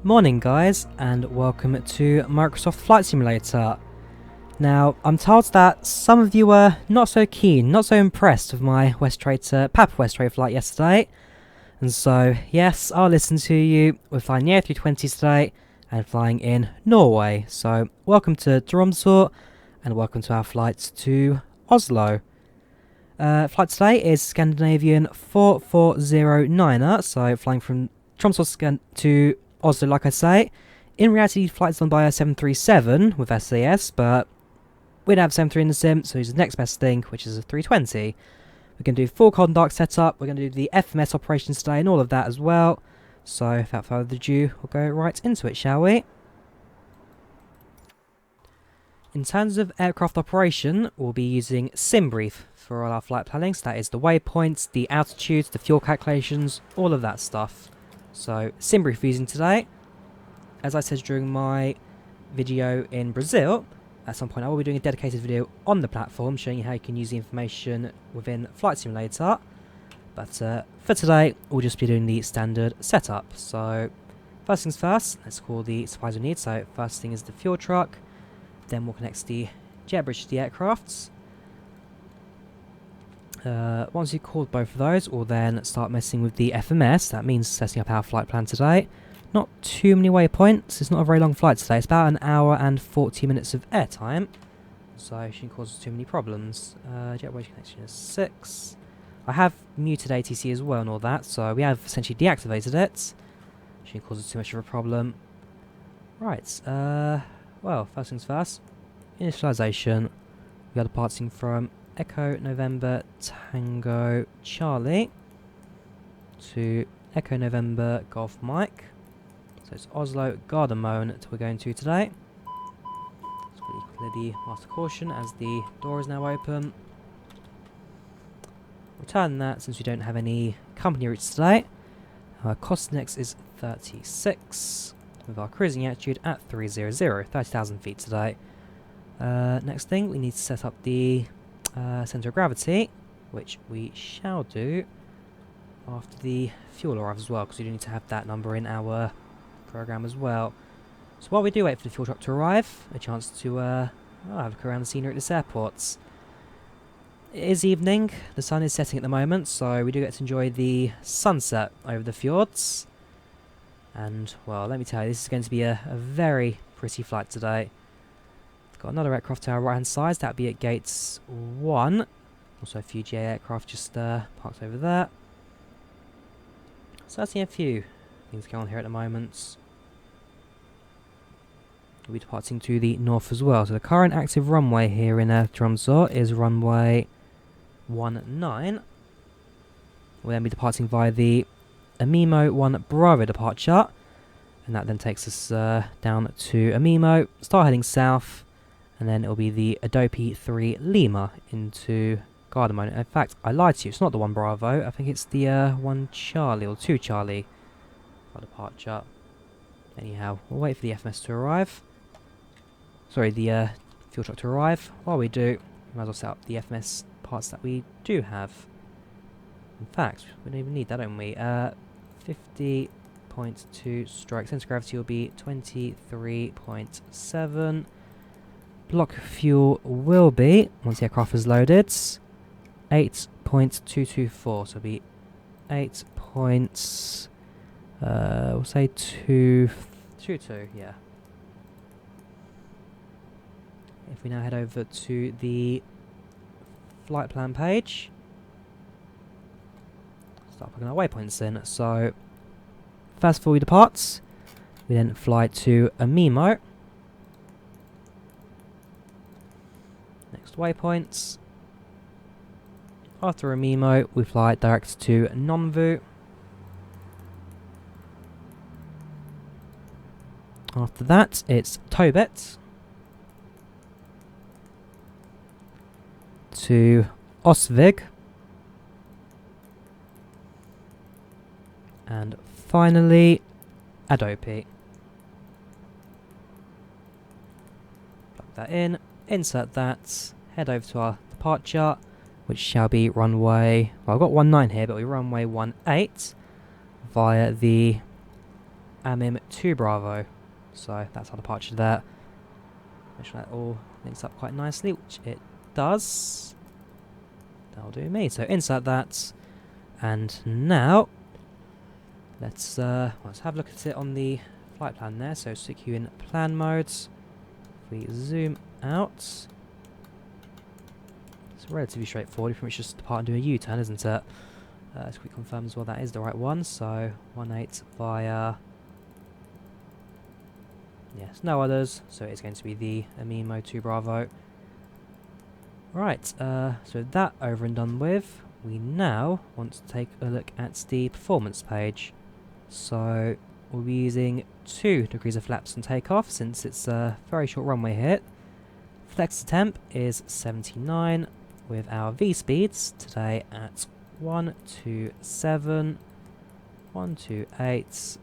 Morning guys, and welcome to Microsoft Flight Simulator. Now, I'm told that some of you were not so keen, not so impressed with my Papa Westray flight yesterday. And so, yes, I'll listen to you. We're flying the A320 today, and flying in Norway. So, welcome to Tromsø, and welcome to our flights to Oslo. Flight today is Scandinavian 4409er, so flying from Tromsø to Oslo, like I say. In reality, flight's done by a 737 with SAS, but we don't have 73 in the sim, so use the next best thing, which is a 320. We're going to do full cold and dark setup, we're going to do the FMS operations today and all of that as well. So, without further ado, we'll go right into it, shall we? In terms of aircraft operation, we'll be using SimBrief for all our flight planning, so that is the waypoints, the altitudes, the fuel calculations, all of that stuff. So, SimBrief using today. As I said during my video in Brazil, at some point I will be doing a dedicated video on the platform showing you how you can use the information within Flight Simulator. But for today, we'll just be doing the standard setup. So, first things first, let's call the supplies we need. So, first thing is the fuel truck. Then we'll connect the jet bridge to the aircrafts. Once you've called both of those, we'll then start messing with the FMS. That means setting up our flight plan today. Not too many waypoints. It's not a very long flight today. It's about an hour and 40 minutes of airtime. So it shouldn't cause us too many problems. Jet bridge connection is 6. I have muted ATC as well and all that, so we have essentially deactivated it. Shouldn't cause us too much of a problem. Right, well, first things first. Initialization. We are departing from Echo November Tango Charlie to Echo November Golf Mike. So it's Oslo Gardermoen that we're going to today. Let's quickly clear the master caution as the door is now open. Return that since we don't have any company routes today. Our cost index is 36 with our cruising altitude at 30,000 feet today. Next thing, we need to set up the centre of gravity, which we shall do after the fuel arrives as well, because we do need to have that number in our program as well. So while we do wait for the fuel truck to arrive, a chance to have a look around the scenery at this airport. It is evening, the sun is setting at the moment, so we do get to enjoy the sunset over the fjords. And, well, let me tell you, this is going to be a very pretty flight today. We've got another aircraft to our right hand side, that'll be at gates 1. Also a few GA aircraft just parked over there. So that's a few things going on here at the moment. We'll be departing to the north as well. So the current active runway here in Tromsø is runway 19. We'll then be departing via the Amimo 1 Bravo departure. And that then takes us down to Amimo, start heading south. And then it'll be the Adobe 3 Lima into Gardermoen. In fact, I lied to you, it's not the 1 Bravo, I think it's the 1 Charlie, or 2 Charlie for departure. Anyhow, we'll wait for the FMS to arrive. Sorry, the fuel truck to arrive. While we do, we might as well set up the FMS parts that we do have. In fact, we don't even need that, don't we? 50.2 stroke. Centre of gravity will be 23.7. Block fuel will be, once the aircraft is loaded, 8.224. So it'll be 8 points, we'll say 222, yeah. If we now head over to the flight plan page, start putting our waypoints in. So, first before we depart, we then fly to Amimo. Next waypoints. After Amimo, we fly direct to Nonvu. After that, it's Tobit to Osvig. And finally, Adobe. Plug that in, insert that, head over to our departure, which shall be runway, well, I've got 19 here, but we runway 18 via the AMIM 2 Bravo. So that's our departure there. Make sure that all links up quite nicely, which it does. That'll do me. So insert that, and now let's have a look at it on the flight plan there. So stick you in plan modes. If we zoom out, it's relatively straightforward. You pretty much just depart and do a U-turn, isn't it? Let's quickly confirm as well that is the right one. So 18 via. Yes, no others, so it's going to be the AMIM 2 Bravo. Right, so that over and done with, we now want to take a look at the performance page. So we'll be using 2 degrees of flaps on takeoff since it's a very short runway here. Flex to temp is 79 with our V speeds today at 127, 128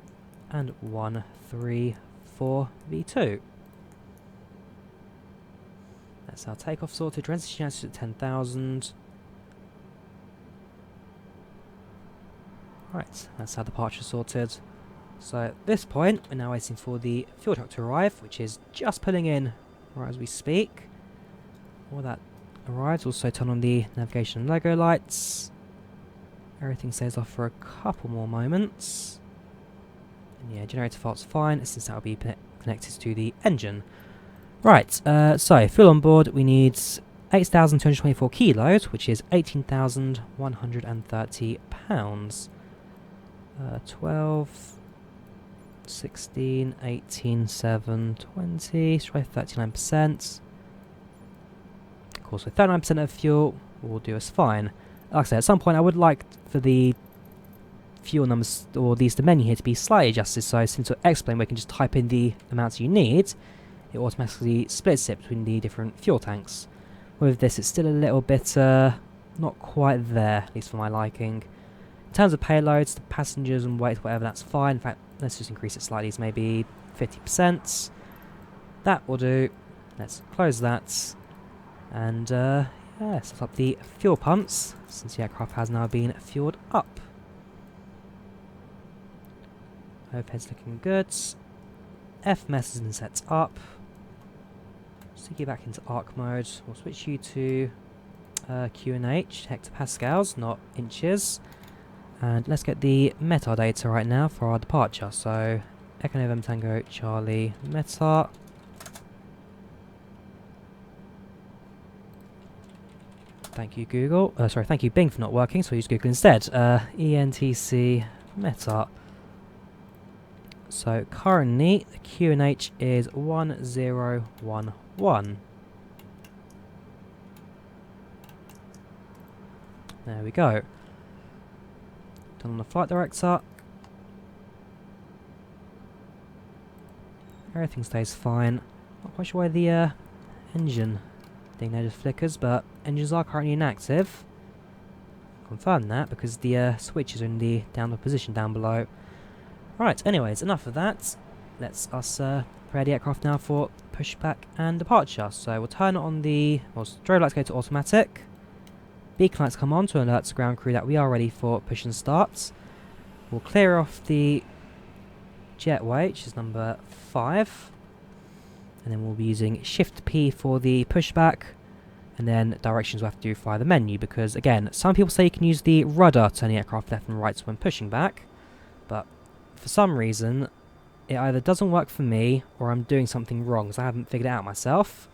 and 134 V2. That's our takeoff sorted. Transition altitude at 10,000. Right, that's our departure sorted. So at this point, we're now waiting for the fuel truck to arrive, which is just pulling in right as we speak. While that arrives, also turn on the navigation and logo lights. Everything stays off for a couple more moments. And yeah, generator fault's fine, since that will be connected to the engine. Right, so fuel on board, we need 8,224 kilos, which is 18,130 pounds. 12, 16, 18, 7, 20, straight 39%. Of course, with 39% of fuel, will do us fine. Like I said, at some point I would like for the fuel numbers, or at least the menu here, to be slightly adjusted, so since to explain, we can just type in the amounts you need. It automatically splits it between the different fuel tanks. With this, it's still a little bit not quite there, at least for my liking. In terms of payloads, the passengers and weight, whatever, that's fine. In fact, let's just increase it slightly to maybe 50%. That will do. Let's close that. And yeah, set up the fuel pumps, since the aircraft has now been fueled up. Overhead's looking good. FMS has been set up. Stick you back into arc mode. We'll switch you to QNH, hectopascals, not inches. And let's get the METAR data right now for our departure. So, Echo November Tango Charlie METAR. Thank you Google. Sorry, thank you Bing for not working, so we'll use Google instead. ENTC METAR. So currently the QNH is 1011. There we go. Done on the flight director. Everything stays fine. Not quite sure why the engine thing there just flickers, but engines are currently inactive. Confirm that because the switches are in the downward position down below. Right, anyways, enough of that. Let's prepare the aircraft now for pushback and departure. So we'll turn on the strobe lights, go to automatic. Beacon lights come on to alert the ground crew that we are ready for push and start. We'll clear off the jetway, which is number 5. And then we'll be using Shift P for the pushback. And then directions we'll have to do via the menu, because again, some people say you can use the rudder to turn the aircraft left and right when pushing back. But for some reason, it either doesn't work for me, or I'm doing something wrong, because I haven't figured it out myself.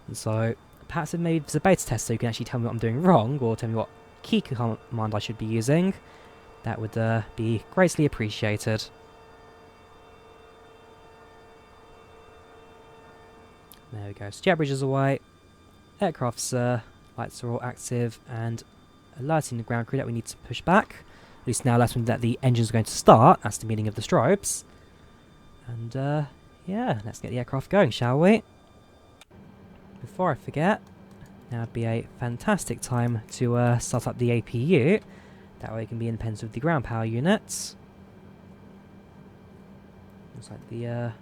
And so, perhaps if maybe there's a beta test so you can actually tell me what I'm doing wrong, or tell me what key command I should be using, that would be greatly appreciated. There we go, so jet bridge is away, aircraft's lights are all active, and alerting the ground crew that we need to push back. At least now that's when that the engine's going to start. That's the meaning of the strobes. And yeah, let's get the aircraft going, shall we? Before I forget, now would be a fantastic time to start up the APU. That way it can be independent of the ground power units. Looks like the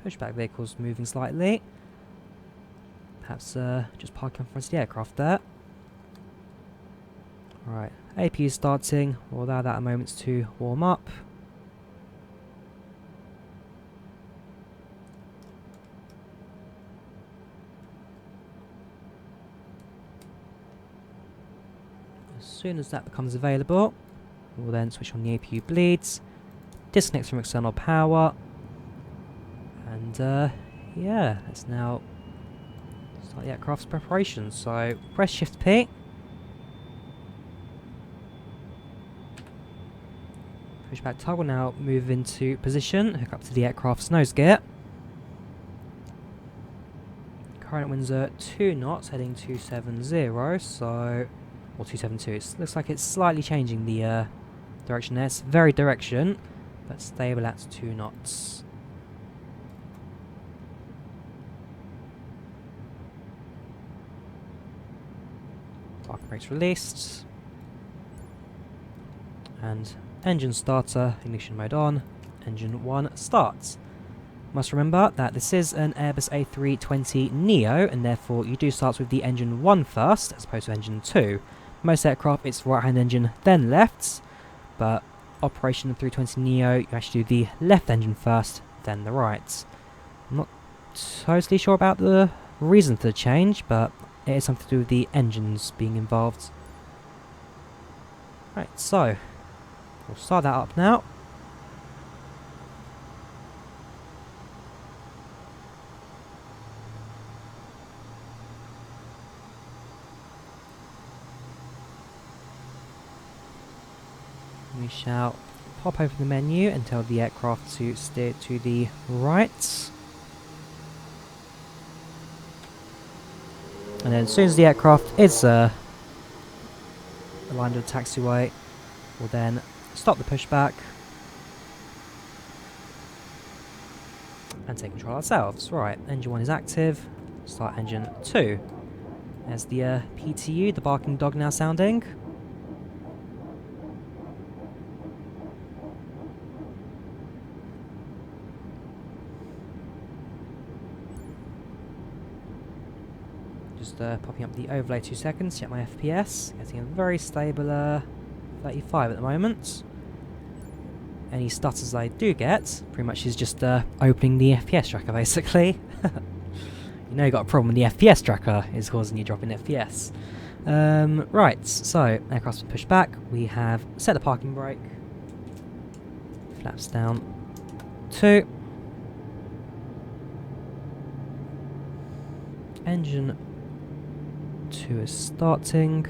pushback vehicle's moving slightly. Perhaps just park in front of the aircraft there. Alright, APU starting. We'll allow that a moment to warm up. As soon as that becomes available, we'll then switch on the APU bleeds, disconnect from external power, and yeah, let's now start the aircraft's preparation. So press Shift P. Pushback tug will now move into position, hook up to the aircraft's nose gear. Current winds are 2 knots, heading 270, so, or 272. It looks like it's slightly changing the direction there. It's very direction, but stable at 2 knots. Parking brakes released. And engine starter, ignition mode on, engine 1 starts. Must remember that this is an Airbus A320neo, and therefore you do start with the engine 1 first, as opposed to engine 2. Most aircraft, it's right-hand engine, then left, but operation of 320neo, you actually do the left engine first, then the right. I'm not totally sure about the reason for the change, but it is something to do with the engines being involved. Right, so we'll start that up now. We shall pop open the menu and tell the aircraft to steer to the right. And then as soon as the aircraft is aligned with the taxiway, we'll then stop the pushback and take control ourselves. Right, engine 1 is active, start engine 2. There's the PTU, the barking dog now sounding. Just popping up the overlay 2 seconds, check my FPS, getting a very stable 35 at the moment. Any stutters I do get, pretty much is just opening the FPS tracker basically. You know you got a problem when the FPS tracker is causing you drop in FPS. Right, so aircraft's been pushed back, we have set the parking brake, flaps down 2, engine 2 is starting.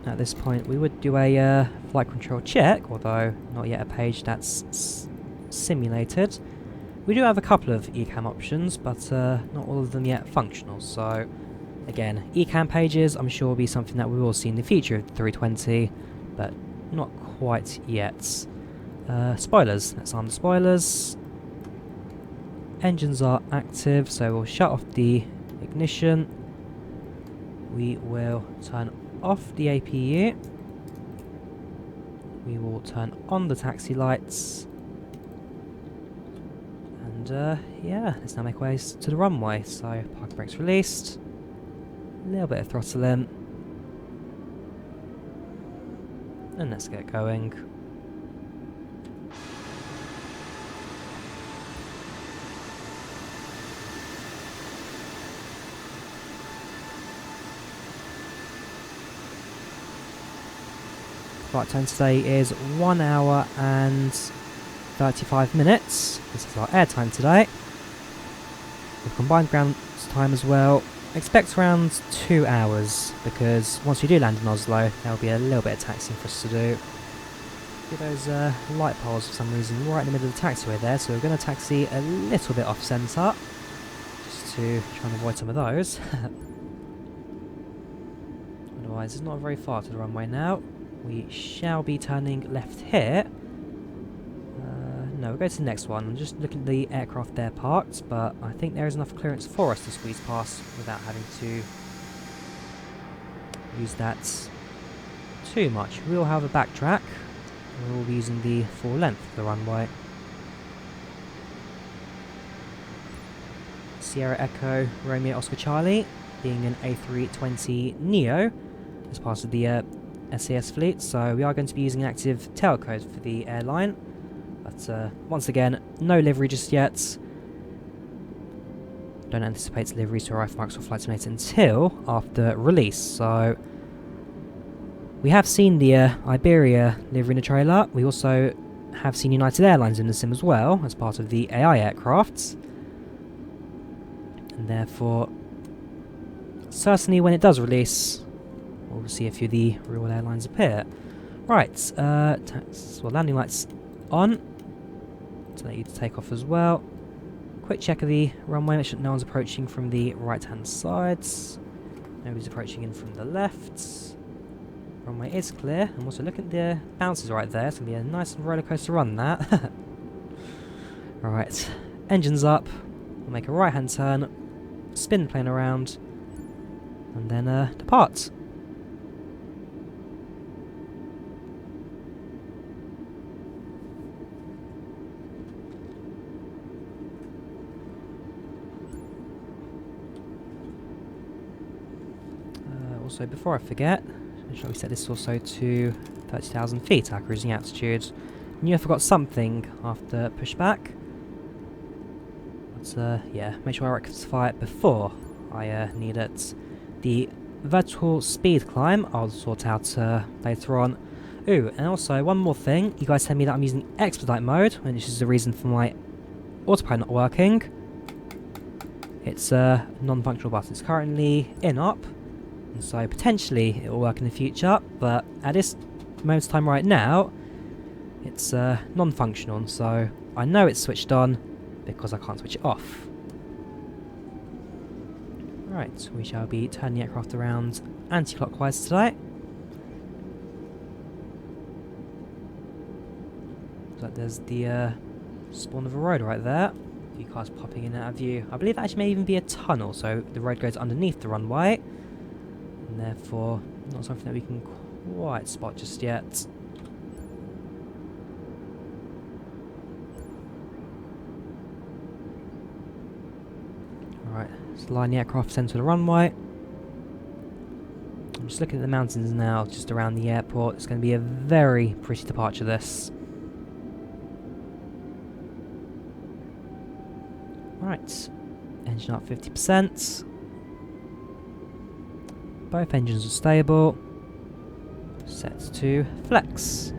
At this point we would do a flight control check, although not yet a page that's simulated. We do have a couple of ECAM options, but not all of them yet functional, so again, ECAM pages I'm sure will be something that we will see in the future of the 320, but not quite yet. Spoilers, let's arm the spoilers. Engines are active, so we'll shut off the ignition. We will turn off the APU. We will turn on the taxi lights. And yeah, let's now make ways to the runway. So parking brakes released. A little bit of throttle in. And let's get going. Flight time today is 1 hour and 35 minutes. This is our air time today. We've combined ground time as well. Expect around 2 hours, because once we do land in Oslo, there'll be a little bit of taxiing for us to do. Get those light poles for some reason right in the middle of the taxiway there, so we're going to taxi a little bit off centre, just to try and avoid some of those. Otherwise, it's not very far to the runway now. We shall be turning left here. No, we'll go to the next one. I'm just looking at the aircraft there parked, but I think there is enough clearance for us to squeeze past without having to use that too much. We will have a backtrack. We will be using the full length of the runway. Sierra Echo Romeo Oscar Charlie, being an A320neo as part of the SAS fleet, so we are going to be using active tailcode for the airline, but once again, no livery just yet. don't anticipate deliveries to arrive from Microsoft Flight Simulator until after release. So we have seen the Iberia livery in the trailer. We also have seen United Airlines in the sim as well, as part of the AI aircrafts. And therefore, certainly when it does release, we'll see a few of the real airlines appear. Right, landing lights on. To let you to take off as well. Quick check of the runway, make sure no one's approaching from the right-hand sides. Nobody's approaching in from the left. Runway is clear. And also look at the bounces right there. It's going to be a nice roller coaster run, that. Alright, engines up. We'll make a right-hand turn, spin the plane around, and then depart. Also, before I forget, shall we set this also to 30,000 feet, our cruising altitude. Knew I forgot something after pushback. But yeah, make sure I rectify it before I need it. The vertical speed climb I'll sort out later on. Ooh, and also one more thing. You guys tell me that I'm using expedite mode, which is the reason for my autopilot not working. It's a non-functional button. It's currently in op. So potentially it will work in the future, but at this moment's time right now, it's non-functional, so I know it's switched on because I can't switch it off. Right, we shall be turning the aircraft around anti-clockwise today. Looks like there's the spawn of a road right there. A few cars popping in and out of view. I believe that actually may even be a tunnel, so the road goes underneath the runway. And therefore, not something that we can quite spot just yet. Alright, let's line the aircraft centre to the runway. I'm just looking at the mountains now, just around the airport. It's going to be a very pretty departure, this. Right, engine up 50%. Both engines are stable. Set to flex.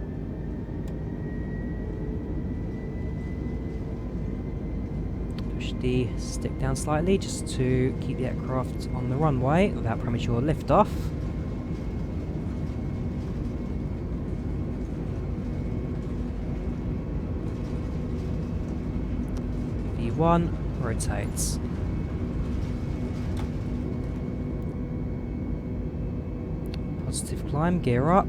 Push the stick down slightly just to keep the aircraft on the runway without premature liftoff. V1 rotates. Positive climb, gear up.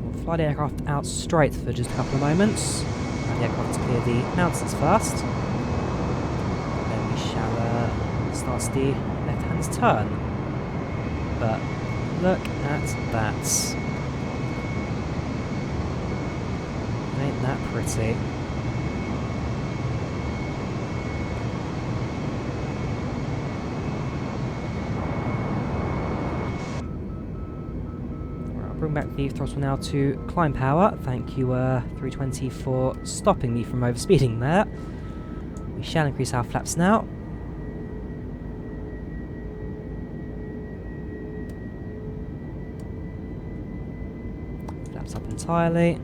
We'll fly the aircraft out straight for just a couple of moments. Allow the aircraft to clear the mountains first. Then we shall start the left-hand turn. But look at that. Ain't that pretty? Bring back the throttle now to climb power. Thank you, 320, for stopping me from overspeeding there. We shall increase our flaps now. Flaps up entirely.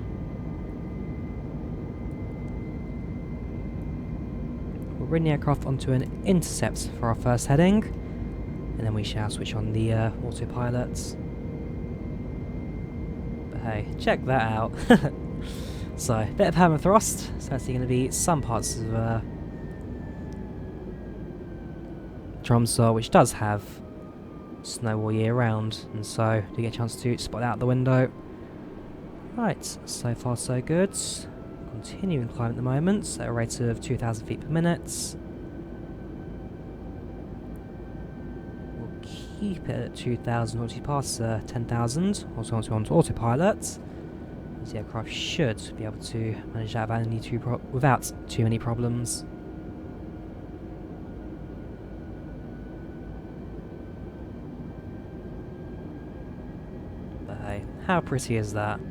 We'll bring the aircraft onto an intercept for our first heading, and then we shall switch on the autopilot. Hey, check that out. So, bit of permafrost. So that's going to be some parts of Tromsø, which does have snow all year round, and so do get a chance to spot out the window. Right, so far so good. Continuing climb at the moment at a rate of 2,000 feet per minute. Keep it at 2,000 once you pass 10,000. Also onto autopilot. The aircraft should be able to manage that without too many problems. But hey, how pretty is that?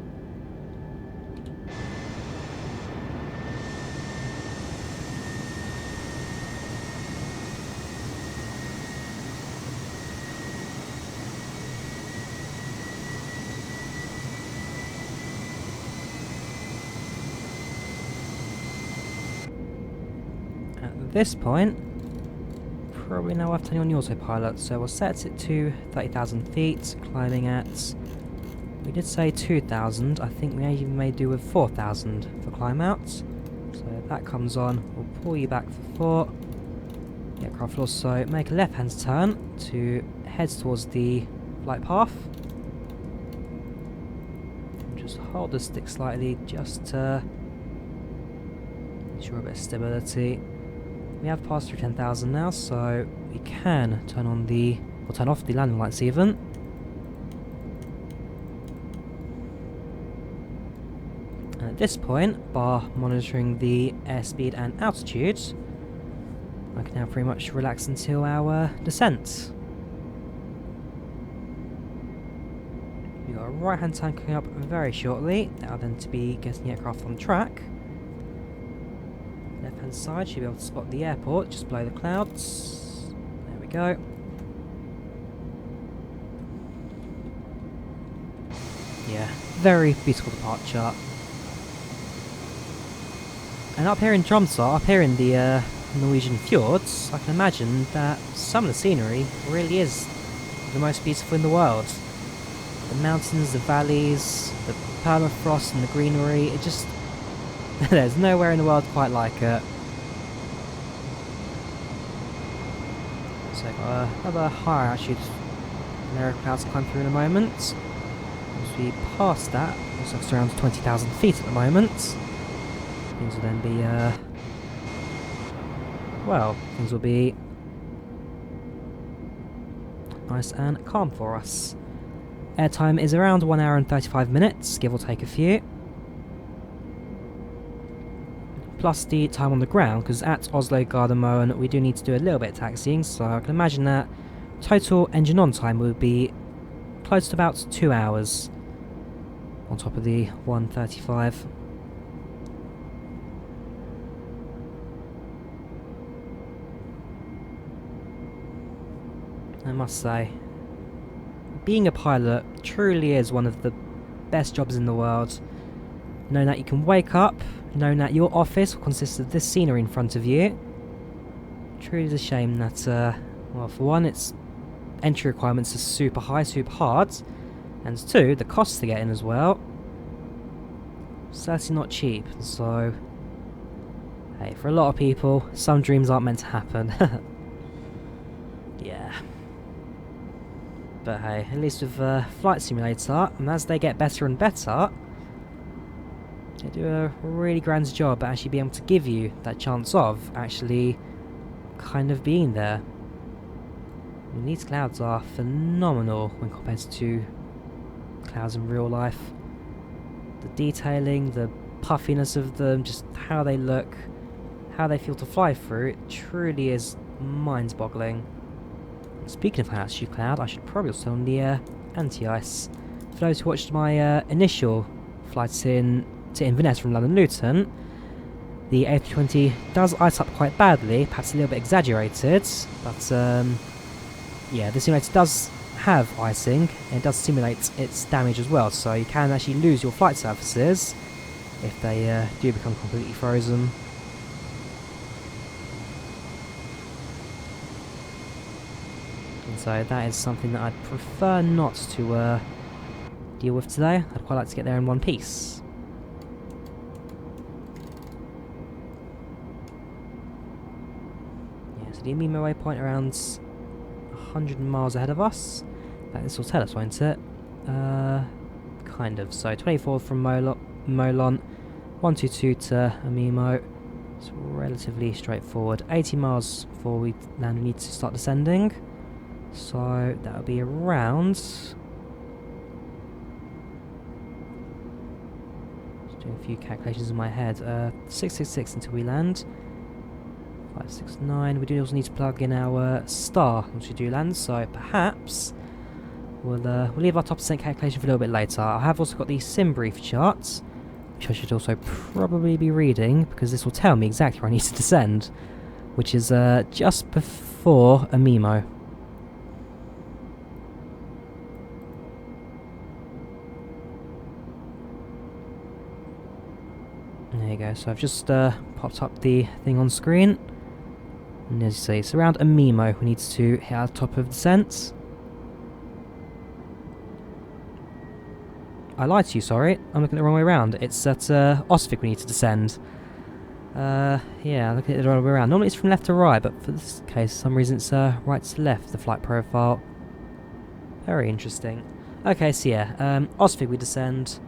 At this point, probably now worth turning on the autopilot, so we'll set it to 30,000 feet, climbing at, we did say 2,000, I think we even may do with 4,000 for climb out. So that comes on, we'll pull you back for 4. The aircraft will also make a left-hand turn to head towards the flight path. And just hold the stick slightly just to ensure a bit of stability. We have passed through 10,000 now, so we can turn on the, or turn off the landing lights even. And at this point, bar monitoring the airspeed and altitude, I can now pretty much relax until our descent. We've got a right hand turn coming up very shortly, that'll then to be getting the aircraft on track. Left hand side, should be able to spot the airport just below the clouds. There we go. Yeah, very beautiful departure. And up here in Tromsø, up here in the Norwegian Fjords, I can imagine that some of the scenery really is the most beautiful in the world. The mountains, the valleys, the permafrost and the greenery, it just... there's nowhere in the world quite like it. So I've got another higher altitude layer of clouds to climb through in a moment. As we pass that, looks like it's around 20,000 feet at the moment. Things will then be, well, things will be nice and calm for us. Airtime is around 1 hour and 35 minutes, give or take a few. Plus the time on the ground, because at Oslo, Gardermoen, we do need to do a little bit of taxiing, so I can imagine that total engine on time would be close to about 2 hours on top of the 1:35. I must say, being a pilot truly is one of the best jobs in the world. Knowing that you can wake up, knowing that your office will consist of this scenery in front of you. Truly is a shame that, well, for one, its entry requirements are super high, super hard, and two, the costs to get in as well, certainly not cheap, so, hey, for a lot of people, some dreams aren't meant to happen. Yeah. But hey, at least with Flight Simulator, and as they get better and better, they do a really grand job at actually being able to give you that chance of actually kind of being there. I mean, these clouds are phenomenal when compared to clouds in real life. The detailing, the puffiness of them, just how they look, how they feel to fly through, it truly is mind-boggling. Speaking of high altitude cloud, I should probably also on the anti-ice. For those who watched my initial flights to Inverness from London Luton, the A320 does ice up quite badly, perhaps a little bit exaggerated, but yeah, the simulator does have icing, and it does simulate its damage as well, so you can actually lose your flight surfaces if they do become completely frozen. And so that is something that I'd prefer not to deal with today. I'd quite like to get there in one piece. Yeah, so the Mimo waypoint around 100 miles ahead of us. This will tell us, won't it? Kind of. So 24 from Molon, 122 to Amimo. It's relatively straightforward. 80 miles before we land, we need to start descending. So that will be around... just doing a few calculations in my head. 666 until we land. 569. We do also need to plug in our star once we do land, so perhaps we'll leave our top percent calculation for a little bit later. I have also got the sim brief charts, which I should also probably be reading, because this will tell me exactly where I need to descend, which is just before Amimo. There you go, so I've just popped up the thing on screen. And as you say, it's around a Mimo who needs to hit our top of descent. I lied to you, sorry. I'm looking at the wrong way around. It's at Oslo we need to descend. Yeah, looking at it the wrong way around. Normally it's from left to right, but for this case, for some reason it's right to left, the flight profile. Very interesting. Okay, so yeah, Oslo we descend,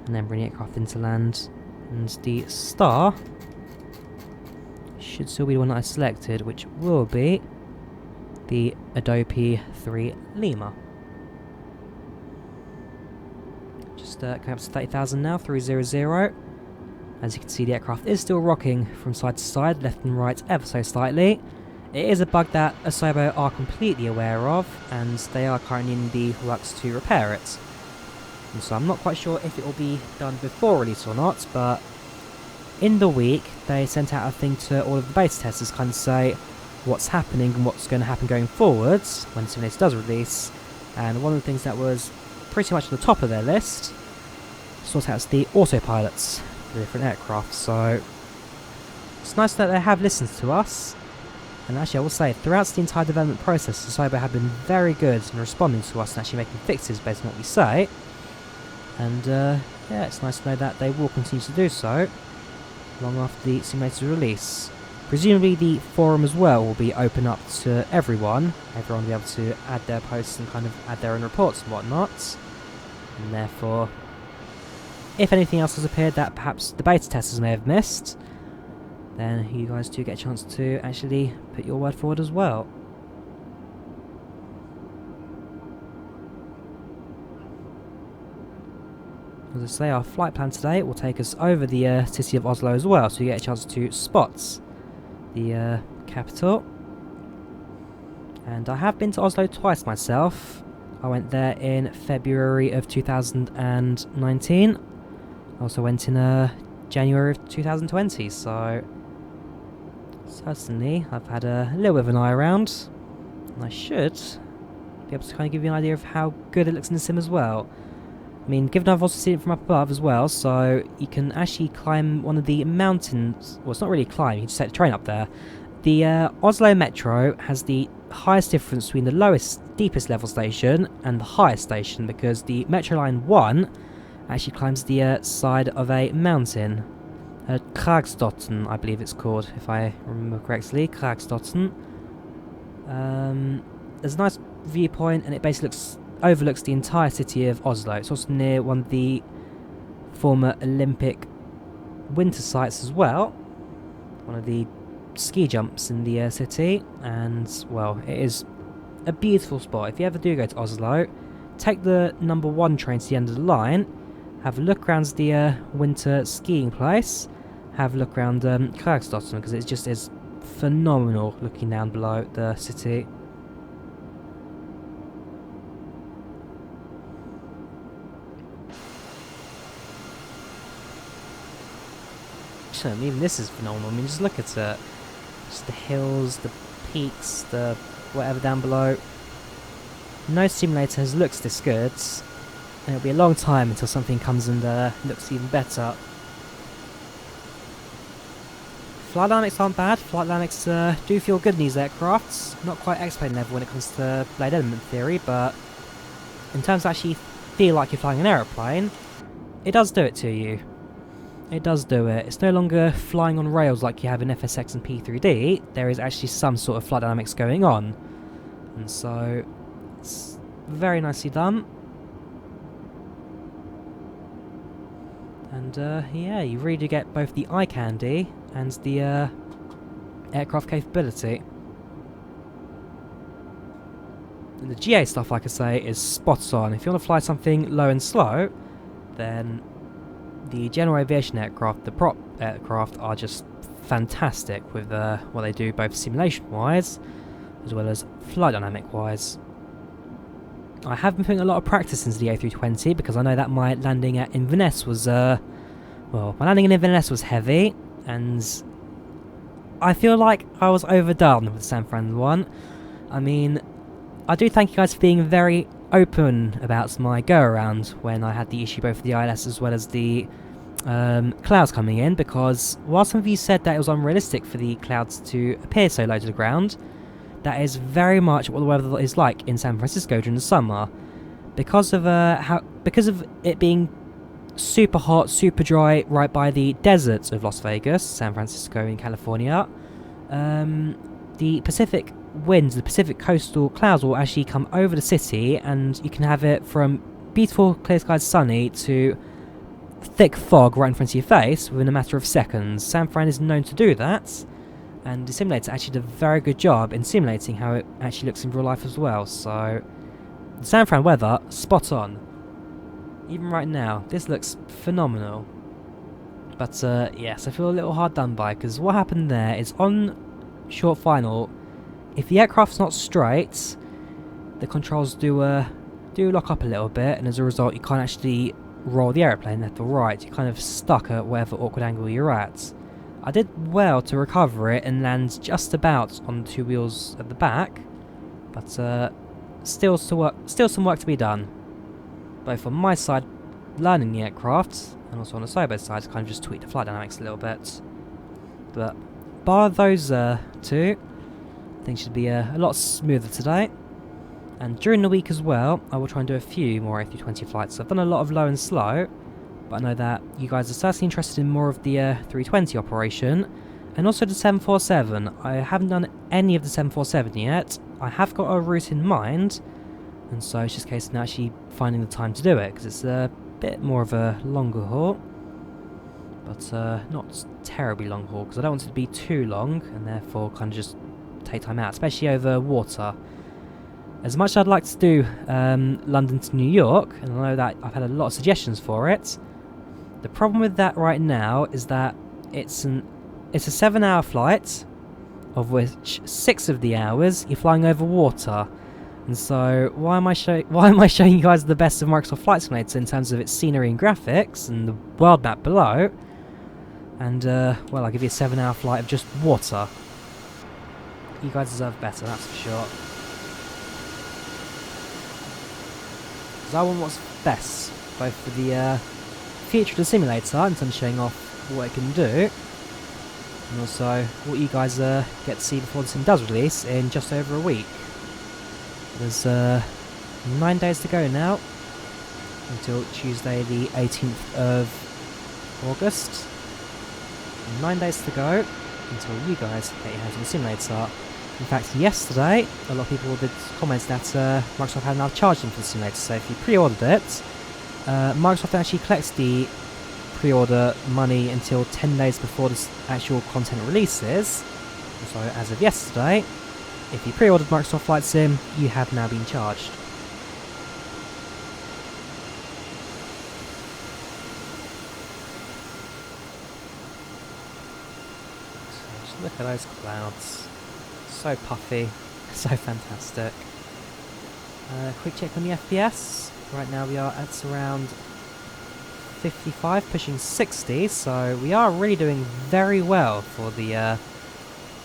and then bring the aircraft into land. And the star should still be the one that I selected, which will be the Adobe 3 Lima. Just coming up to 30,000 now, 300. As you can see, the aircraft is still rocking from side to side, left and right ever so slightly. It is a bug that Asobo are completely aware of, and they are currently in the works to repair it. And so I'm not quite sure if it will be done before release or not, but in the week they sent out a thing to all of the beta testers, kind of say what's happening and what's going to happen going forwards when Simulator does release. And one of the things that was pretty much at the top of their list sort out the autopilots for the different aircraft. So it's nice that they have listened to us. And actually I will say, throughout the entire development process, Asobo have been very good in responding to us and actually making fixes based on what we say. And yeah, it's nice to know that they will continue to do so long after the simulator's release. Presumably the forum as well will be open up to everyone. Everyone will be able to add their posts and kind of add their own reports and whatnot. And therefore, if anything else has appeared that perhaps the beta testers may have missed, then you guys do get a chance to actually put your word forward as well. As I say, our flight plan today will take us over the city of Oslo as well, so you get a chance to spot the capital. And I have been to Oslo twice myself. I went there in February of 2019. I also went in January of 2020, so certainly I've had a little bit of an eye around. And I should be able to kind of give you an idea of how good it looks in the sim as well. I mean, given I've also seen it from up above as well, so you can actually climb one of the mountains. Well, it's not really climb, you can just take the train up there. The Oslo Metro has the highest difference between the lowest, deepest level station and the highest station, because the Metro Line 1 actually climbs the side of a mountain. Kragstotten, I believe it's called, if I remember correctly. Kragstotten. There's a nice viewpoint, and it basically overlooks the entire city of Oslo. It's also near one of the former Olympic winter sites as well. One of the ski jumps in the city, and well, it is a beautiful spot. If you ever do go to Oslo, take the number 1 train to the end of the line, have a look around the winter skiing place, have a look around Kragstotten, because it just is phenomenal looking down below the city. Even this is phenomenal. I mean, just look at it. Just the hills, the peaks, the whatever down below. No simulator has looked this good, and it'll be a long time until something comes and looks even better. Flight dynamics aren't bad. Flight dynamics do feel good in these aircrafts. Not quite X-plane level when it comes to blade element theory, but in terms of actually feel like you're flying an aeroplane, it does do it to you. It does do it. It's no longer flying on rails like you have in FSX and P3D. There is actually some sort of flight dynamics going on. And so, it's very nicely done. And yeah, you really do get both the eye candy and the aircraft capability. And the GA stuff, like I say, is spot on. If you want to fly something low and slow, then the general aviation aircraft, the prop aircraft, are just fantastic with what they do both simulation-wise as well as flight dynamic-wise. I have been putting a lot of practice into the A320 because I know that my landing at Inverness was, well, my landing in Inverness was heavy, and I feel like I was overdone with the San Fran one. I mean, I do thank you guys for being very open about my go-around when I had the issue both with the ILS as well as the clouds coming in, because while some of you said that it was unrealistic for the clouds to appear so low to the ground, that is very much what the weather is like in San Francisco during the summer. Because of it being super hot, super dry, right by the deserts of Las Vegas, San Francisco in California, the Pacific winds, the Pacific coastal clouds will actually come over the city, and you can have it from beautiful, clear skies, sunny, to thick fog right in front of your face within a matter of seconds. San Fran is known to do that, and the simulator actually did a very good job in simulating how it actually looks in real life as well. So, the San Fran weather, spot on. Even right now, this looks phenomenal. But yes, I feel a little hard done by, because what happened there is on short final, if the aircraft's not straight, the controls do lock up a little bit, and as a result you can't actually roll the aeroplane left or right. You're kind of stuck at whatever awkward angle you're at. I did well to recover it and land just about on the two wheels at the back, but still some work to be done, both on my side learning the aircraft, and also on the Sobo side to kind of just tweak the flight dynamics a little bit. But bar those two, things should be a lot smoother today. And during the week as well, I will try and do a few more A320 flights. I've done a lot of low and slow, but I know that you guys are certainly interested in more of the 320 operation, and also the 747. I haven't done any of the 747 yet. I have got a route in mind, and so it's just a case of actually finding the time to do it, because it's a bit more of a longer haul, but not terribly long haul, because I don't want it to be too long, and therefore kind of just take time out, especially over water. As much as I'd like to do London to New York, and I know that I've had a lot of suggestions for it, the problem with that right now is that it's a 7-hour flight, of which 6 of the hours you're flying over water. And so why am I showing you guys the best of Microsoft Flight Simulator in terms of its scenery and graphics and the world map below, and well, I'll give you a 7-hour flight of just water. You guys deserve better, that's for sure. Because I want what's best, both for the future of the simulator in terms of showing off what it can do, and also what you guys get to see before the sim does release in just over a week. There's 9 days to go now, until Tuesday the 18th of August. 9 days to go until you guys get your hands on the simulator. In fact, yesterday, a lot of people did comment that Microsoft had now charged them for the simulator, so if you pre-ordered it, Microsoft actually collects the pre-order money until 10 days before the actual content releases. So as of yesterday, if you pre-ordered Microsoft Flight Sim, you have now been charged. So just look at those clouds. So puffy, so fantastic. Quick check on the FPS. Right now we are at around 55, pushing 60, so we are really doing very well for the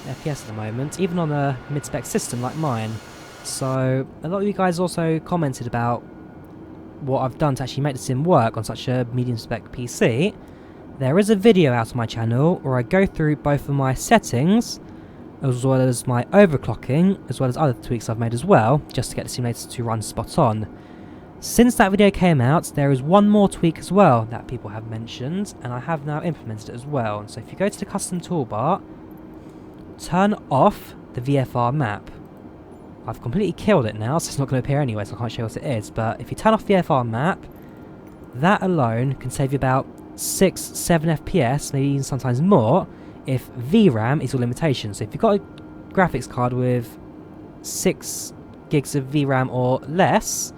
FPS at the moment, even on a mid-spec system like mine. So a lot of you guys also commented about what I've done to actually make the sim work on such a medium-spec PC. There is a video out on my channel where I go through both of my settings, as well as my overclocking, as well as other tweaks I've made as well, just to get the simulator to run spot on. Since that video came out, there is one more tweak as well that people have mentioned, and I have now implemented it as well. So if you go to the custom toolbar, turn off the VFR map. I've completely killed it now, so it's not going to appear anyway, so I can't show you what it is, but if you turn off the VFR map, that alone can save you about 6-7 FPS, maybe even sometimes more, if VRAM is your limitation. So if you've got a graphics card with 6 gigs of VRAM or less,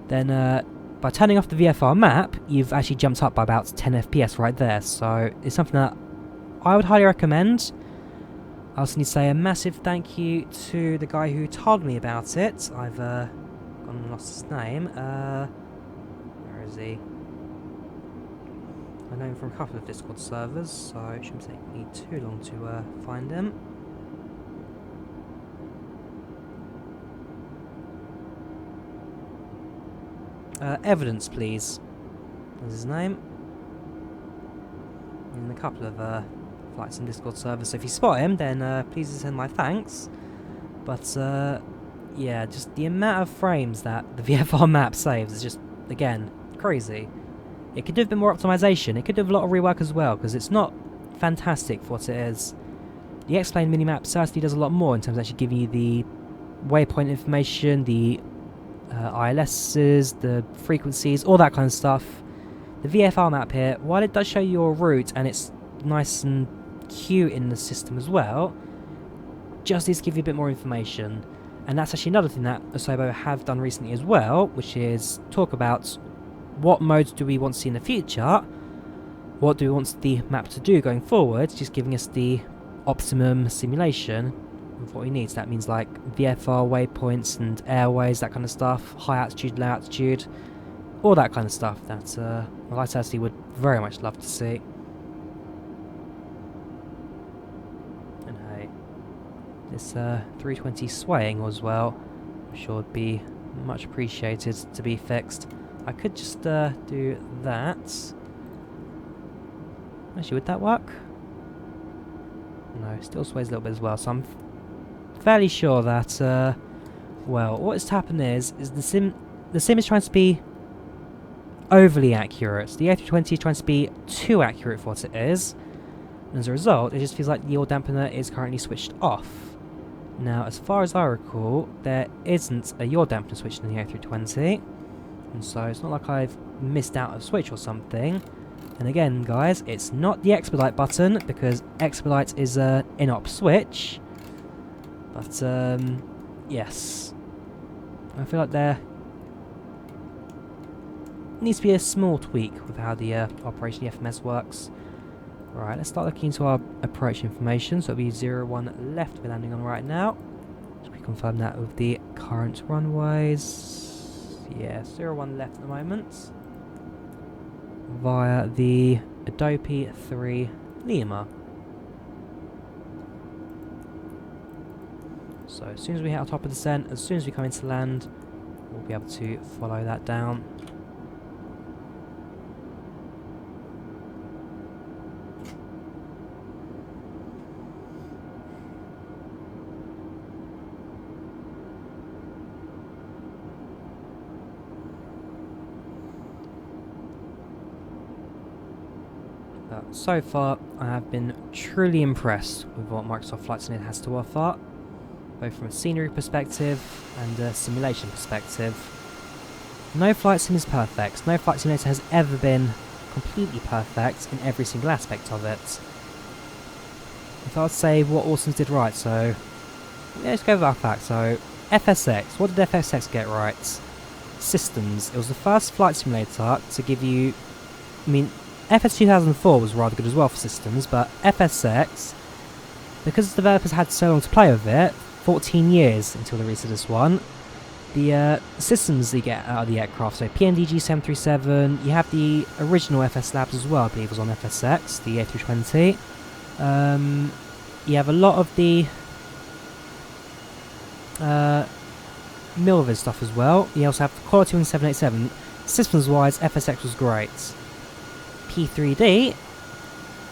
then by turning off the VFR map, you've actually jumped up by about 10 FPS right there. So it's something that I would highly recommend. I also need to say a massive thank you to the guy who told me about it. I've gone and lost his name. Where is he? I know him from a couple of Discord servers, so it shouldn't take me too long to find him. Evidence, please. That's his name. in a couple of flights in Discord servers, so if you spot him, then please send my thanks. But yeah, just the amount of frames that the VFR map saves is just, again, crazy. It could do a bit more optimization, it could do a lot of rework as well, because it's not fantastic for what it is. The X-Plane minimap certainly does a lot more in terms of actually giving you the waypoint information, the ILSs, the frequencies, all that kind of stuff. The VFR map here, while it does show you your route and it's nice and cute in the system as well, just needs to give you a bit more information. And that's actually another thing that Asobo have done recently as well, which is talk about what modes do we want to see in the future, what do we want the map to do going forward, just giving us the optimum simulation of what we need. So that means like VFR waypoints and airways, that kind of stuff, high altitude, low altitude, all that kind of stuff that I certainly would very much love to see. And hey, this 320 swaying as well, I'm sure would be much appreciated to be fixed. I could just do that. Actually, would that work? No, still sways a little bit as well, so I'm fairly sure that, well, what has happened is the sim is trying to be overly accurate. The A320 is trying to be too accurate for what it is, and as a result, it just feels like the yaw dampener is currently switched off. Now, as far as I recall, there isn't a yaw dampener switch in the A320, and so it's not like I've missed out a switch or something. And again, guys, it's not the expedite button, because expedite is an in-op switch. But, yes. I feel like there needs to be a small tweak with how the operation FMS works. Right, let's start looking into our approach information. So it'll be 01 left we're landing on right now. Just reconfirm that with the current runways. Yeah, 01 left at the moment. Via the Adobe 3 Lima. So as soon as we hit our top of descent, as soon as we come into land, we'll be able to follow that down. So far, I have been truly impressed with what Microsoft Flight Simulator has to offer, both from a scenery perspective and a simulation perspective. No flight sim is perfect. No flight simulator has ever been completely perfect in every single aspect of it. If I would say what Awesomes did right, so let's go with our facts. So FSX, what did FSX get right? Systems. It was the first flight simulator to give you, I mean, FS 2004 was rather good as well for systems, but FSX, because the developers had so long to play with it, 14 years until the release of this one, the systems that you get out of the aircraft, so PNDG 737, you have the original FS Labs as well, I believe was on FSX, the A320. You have a lot of the Milviz stuff as well. You also have the Quality Wing 787. Systems wise, FSX was great. P3D,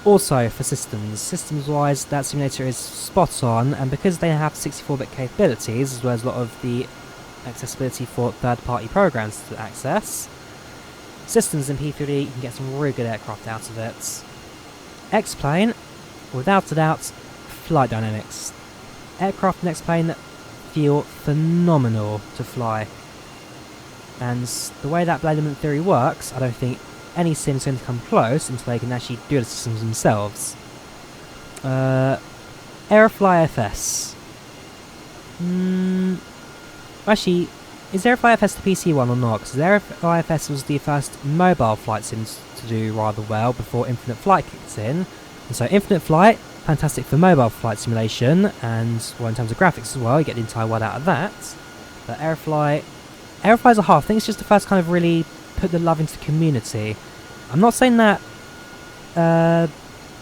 also for systems. Systems wise, that simulator is spot on, and because they have 64-bit capabilities, as well as a lot of the accessibility for third-party programs to access, systems in P3D, you can get some really good aircraft out of it. X-Plane, without a doubt, flight dynamics. Aircraft in X-Plane feel phenomenal to fly. And the way that blade element theory works, I don't think any sim's going to come close until they can actually do the systems themselves. Aerofly FS. Actually, is Aerofly FS the PC one or not? Because Aerofly FS was the first mobile flight sims to do rather well before Infinite Flight kicked in. And so Infinite Flight, fantastic for mobile flight simulation, and well, in terms of graphics as well, you get the entire world out of that. But Aerofly as a whole, I think it's just the first kind of really put the love into the community. I'm not saying that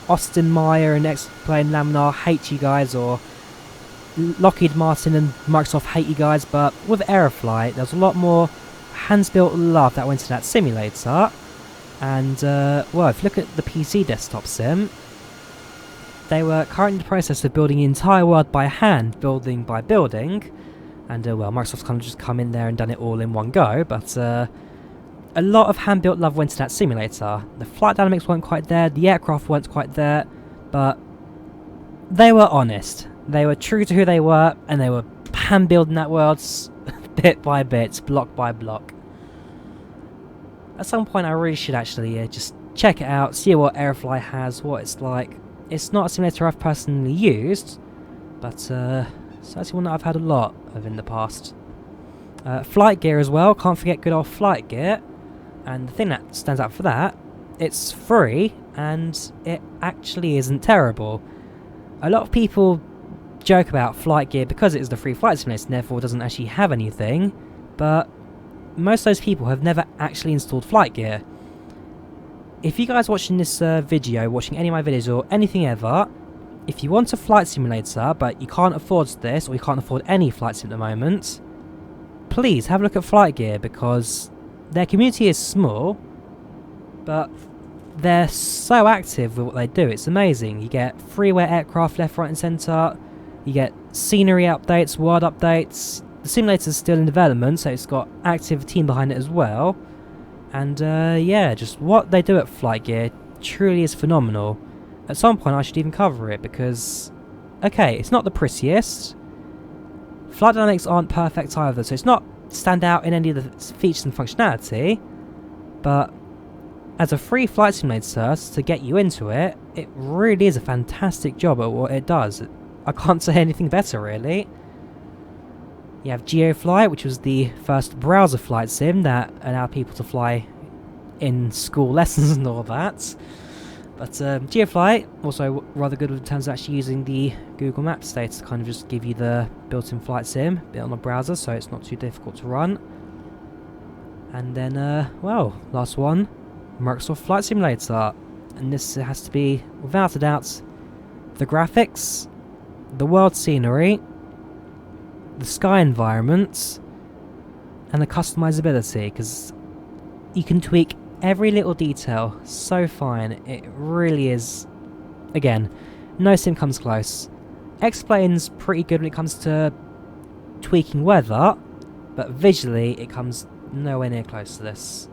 Austin Meyer and X-Plane Laminar hate you guys, or Lockheed Martin and Microsoft hate you guys, but with Aerofly, there's a lot more hands-built love that went into that simulator, And, well, if you look at the PC desktop sim, they were currently in the process of building the entire world by hand, building by building. And, well, Microsoft's kind of just come in there and done it all in one go, but a lot of hand-built love went to that simulator. The flight dynamics weren't quite there, the aircraft weren't quite there, but they were honest. They were true to who they were, and they were hand-building that world bit by bit, block by block. At some point I really should actually just check it out, see what Airfly has, what it's like. It's not a simulator I've personally used, but it's actually one that I've had a lot of in the past. Flight gear as well, can't forget good old flight gear. And the thing that stands out for that, it's free, and it actually isn't terrible. A lot of people joke about flight gear because it is the free flight simulator and therefore doesn't actually have anything, but most of those people have never actually installed flight gear. If you guys watching this video, watching any of my videos or anything ever, if you want a flight simulator but you can't afford this or you can't afford any flight sim at the moment, please have a look at flight gear, because their community is small, but they're so active with what they do. It's amazing. You get freeware aircraft left, right and centre, you get scenery updates, world updates. The simulator's still in development, so it's got active team behind it as well. And yeah, just what they do at Flight Gear truly is phenomenal. At some point I should even cover it, because, okay, it's not the prettiest. Flight dynamics aren't perfect either, so it's not stand out in any of the features and functionality, but as a free flight simulator to get you into it, it really is a fantastic job at what it does. I can't say anything better, really. You have GeoFly, which was the first browser flight sim that allowed people to fly in school lessons and all that. But GeoFly, also rather good in terms of actually using the Google Maps data to kind of just give you the built-in flight sim bit on the browser, so it's not too difficult to run. And then, well, last one, Microsoft Flight Simulator. And this has to be, without a doubt, the graphics, the world scenery, the sky environment, and the customizability, because you can tweak every little detail so fine. It really is, again, no sim comes close. X-Plane's pretty good when it comes to tweaking weather, but visually it comes nowhere near close to this.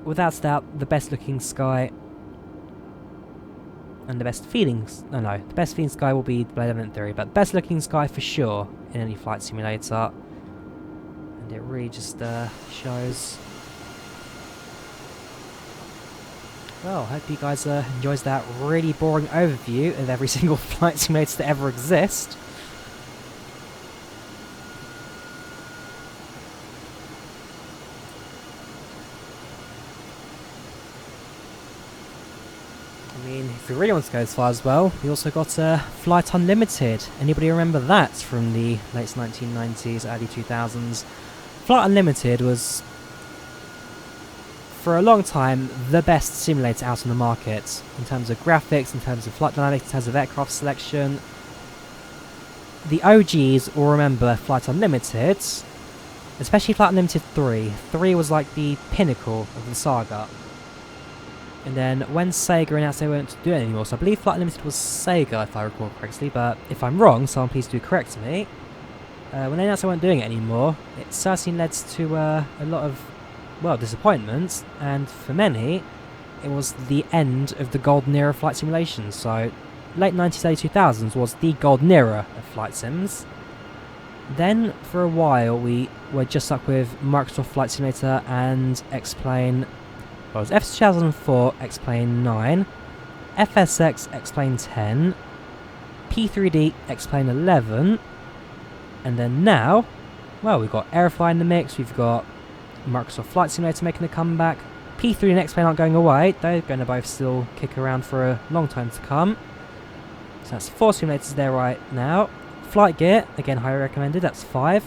Without doubt, the best looking sky and the best feelings, the best feeling sky will be Blade Element Theory, but best looking sky for sure in any flight simulator. And it really just shows. Well, I hope you guys enjoys that really boring overview of every single flight simulator that ever exists. I mean, if we really want to go as far as well, we also got Flight Unlimited. Anybody remember that from the late 1990s, early 2000s? Flight Unlimited was, for a long time, the best simulator out on the market in terms of graphics, in terms of flight dynamics, in terms of aircraft selection. The OGs will remember Flight Unlimited, especially Flight Unlimited 3. 3 was like the pinnacle of the saga. And then when Sega announced they weren't doing it anymore, so I believe Flight Unlimited was Sega if I recall correctly, but if I'm wrong, someone please do correct me. When they announced they weren't doing it anymore, it certainly led to a lot of, well, disappointment, and for many, it was the end of the golden era of flight simulations. So, late 90s, early 2000s was the golden era of flight sims. Then, for a while, we were just stuck with Microsoft Flight Simulator and X-Plane. Well, it was F2004 X-Plane 9, FSX X-Plane 10, P3D X-Plane 11, and then now, well, we've got Airfly in the mix, we've got Microsoft Flight Simulator making a comeback. P3 and X-Plane aren't going away, they're going to both still kick around for a long time to come. So that's 4 simulators there right now. Flight Gear, again highly recommended, that's 5.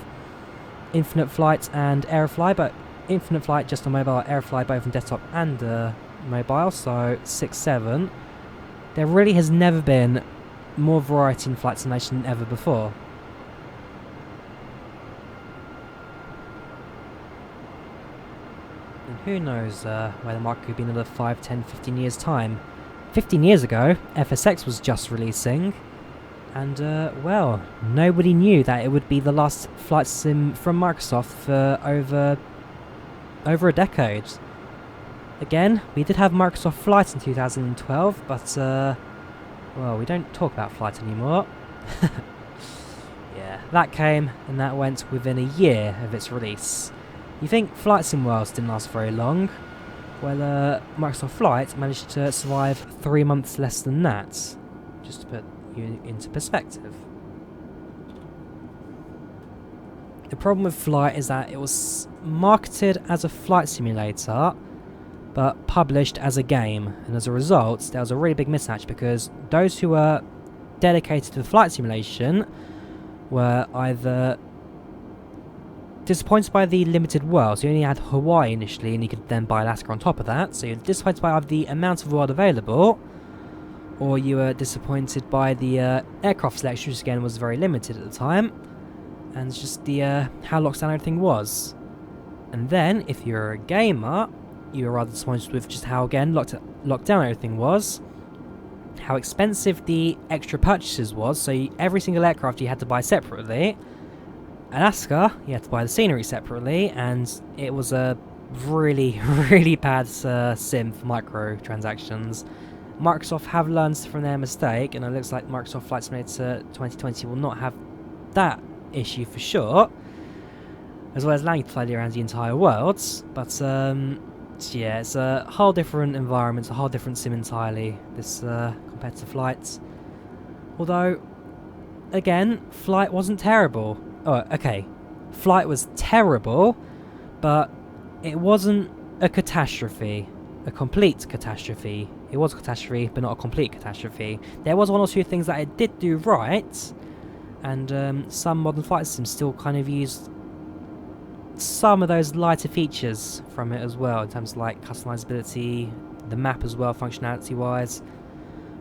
Infinite Flight and Airfly, but Infinite Flight just on mobile, Airfly both on desktop and mobile, so 6, 7. There really has never been more variety in flight simulation than ever before. And who knows where the market could be in another 5, 10, 15 years' time. 15 years ago, FSX was just releasing, and well, nobody knew that it would be the last flight sim from Microsoft for over a decade. Again, we did have Microsoft Flight in 2012, but well, we don't talk about Flight anymore. Yeah, that came and that went within a year of its release. You think Flight Sim Worlds didn't last very long? Well, Microsoft Flight managed to survive 3 months less than that, just to put you into perspective. The problem with Flight is that it was marketed as a flight simulator, but published as a game, and as a result, there was a really big mismatch because those who were dedicated to flight simulation were either disappointed by the limited world, so you only had Hawaii initially and you could then buy Alaska on top of that, so you're disappointed by either the amount of world available, or you were disappointed by the aircraft selection, which again was very limited at the time, and just the how locked down everything was. And then, if you're a gamer, you were rather disappointed with just how, again, locked down everything was, how expensive the extra purchases was, so every single aircraft you had to buy separately. Alaska, you had to buy the scenery separately, and it was a really, really bad sim for microtransactions. Microsoft have learned from their mistake, and it looks like Microsoft Flight Simulator 2020 will not have that issue for sure, as well as allowing you to fly around the entire world, but yeah, it's a whole different environment, a whole different sim entirely, this compared to Flight. Although, again, Flight wasn't terrible. Oh, okay, Flight was terrible, but it wasn't a catastrophe, a complete catastrophe. It was a catastrophe, but not a complete catastrophe. There was one or two things that it did do right, and some modern flight sims still kind of used some of those lighter features from it as well, in terms of like customizability, the map as well, functionality wise.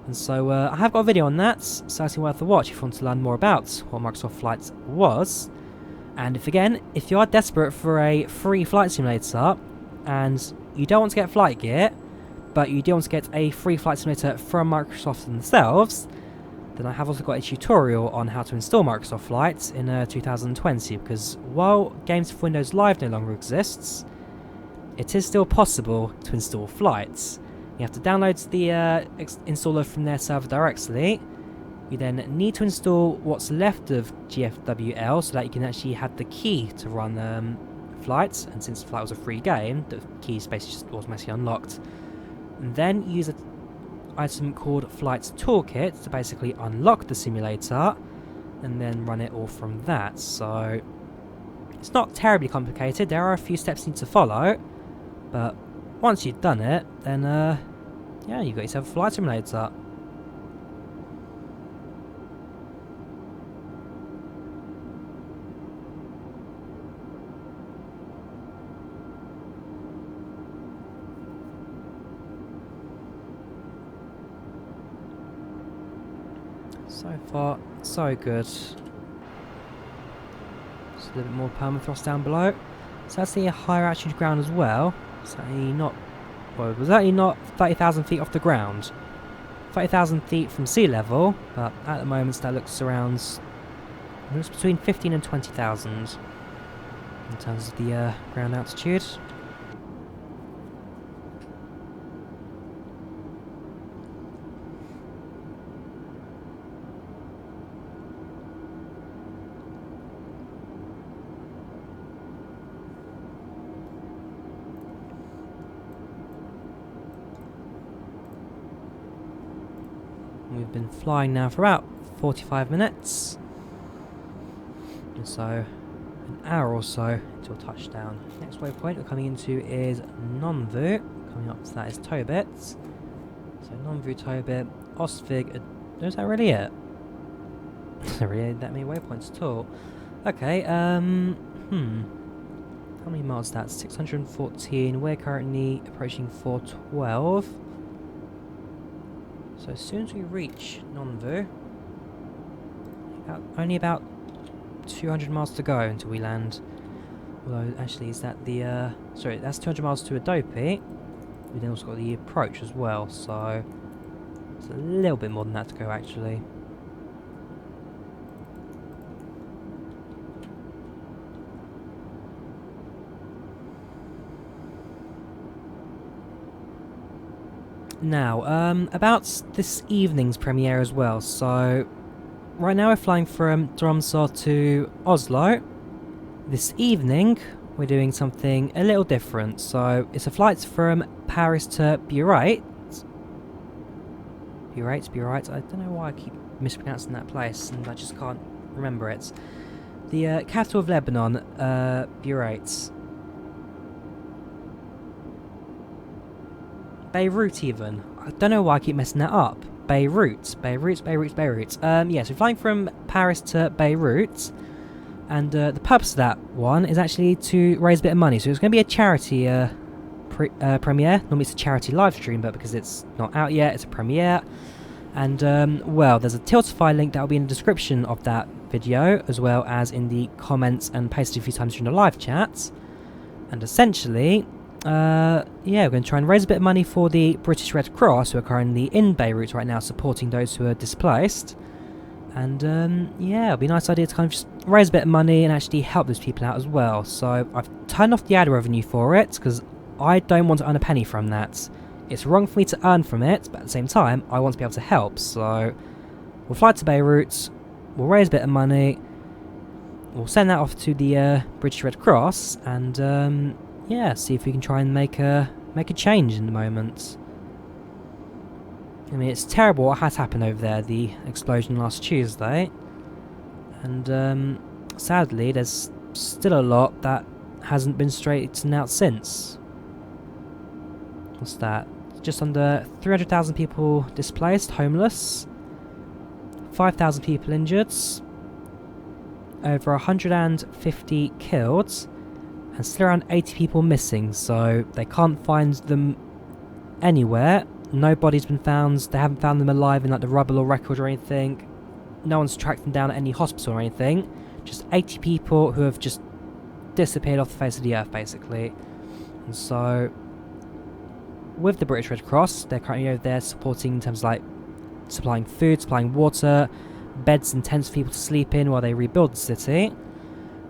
And so I have got a video on that, certainly worth a watch if you want to learn more about what Microsoft Flight was. And if you are desperate for a free flight simulator and you don't want to get flight gear, but you do want to get a free flight simulator from Microsoft themselves, then I have also got a tutorial on how to install Microsoft Flight in 2020, because while Games for Windows Live no longer exists, it is still possible to install Flight. You have to download the installer from their server directly. You then need to install what's left of GFWL so that you can actually have the key to run Flight, and since Flight was a free game, the key is basically just automatically unlocked. And then use an item called Flight Toolkit to basically unlock the simulator, and then run it all from that. So it's not terribly complicated, there are a few steps you need to follow, but once you've done it, then yeah, you've got yourself a flight simulator. So far, so good. Just a little bit more permafrost down below. So that's the higher altitude ground as well. It's actually not, well, it was actually not 30,000 feet off the ground. 30,000 feet from sea level, but at the moment that looks around, it's between 15 and 20,000 in terms of the ground altitude. We've been flying now for about 45 minutes, and so an hour or so until touchdown. Next waypoint we're coming into is Nonvu. Coming up to that is Tobit. So Nonvu, Tobit, Osvig. Is that really it? There's not really that many waypoints at all. Okay, how many miles is that? 614. We're currently approaching 412. So as soon as we reach Nonvu, only about 200 miles to go until we land Although, actually, is that the... sorry, that's 200 miles to Adobe. We then also got the approach as well, so... It's a little bit more than that to go, actually. Now, about this evening's premiere as well. So, right now we're flying from Tromsø to Oslo. This evening, we're doing something a little different. So, it's a flight from Paris to Burat. Burat. I don't know why I keep mispronouncing that place, and I just can't remember it. The capital of Lebanon, Burat. Beirut even. I don't know why I keep messing that up. Beirut. Yeah, so we're flying from Paris to Beirut. And the purpose of that one is actually to raise a bit of money. So it's going to be a charity premiere. Normally it's a charity live stream, but because it's not out yet, it's a premiere. And, well, there's a Tiltify link that will be in the description of that video, as well as in the comments and pasted a few times during the live chats. And essentially... yeah, we're going to try and raise a bit of money for the British Red Cross, who are currently in Beirut right now supporting those who are displaced. And, yeah, it'll be a nice idea to kind of just raise a bit of money and actually help those people out as well. So, I've turned off the ad revenue for it, because I don't want to earn a penny from that. It's wrong for me to earn from it, but at the same time, I want to be able to help. So, we'll fly to Beirut, we'll raise a bit of money, we'll send that off to the British Red Cross, and, yeah, see if we can try and make a change in the moment. I mean, it's terrible what has happened over there, the explosion last Tuesday. And sadly, there's still a lot that hasn't been straightened out since. What's that? Just under 300,000 people displaced, homeless. 5,000 people injured. Over 150 killed. And still around 80 people missing, so they can't find them anywhere. Nobody's been found. They haven't found them alive in like the rubble or wreckage or anything. No one's tracked them down at any hospital or anything. Just 80 people who have just disappeared off the face of the earth, basically. And so, with the British Red Cross, they're currently over there supporting in terms of like supplying food, supplying water, beds and tents for people to sleep in while they rebuild the city.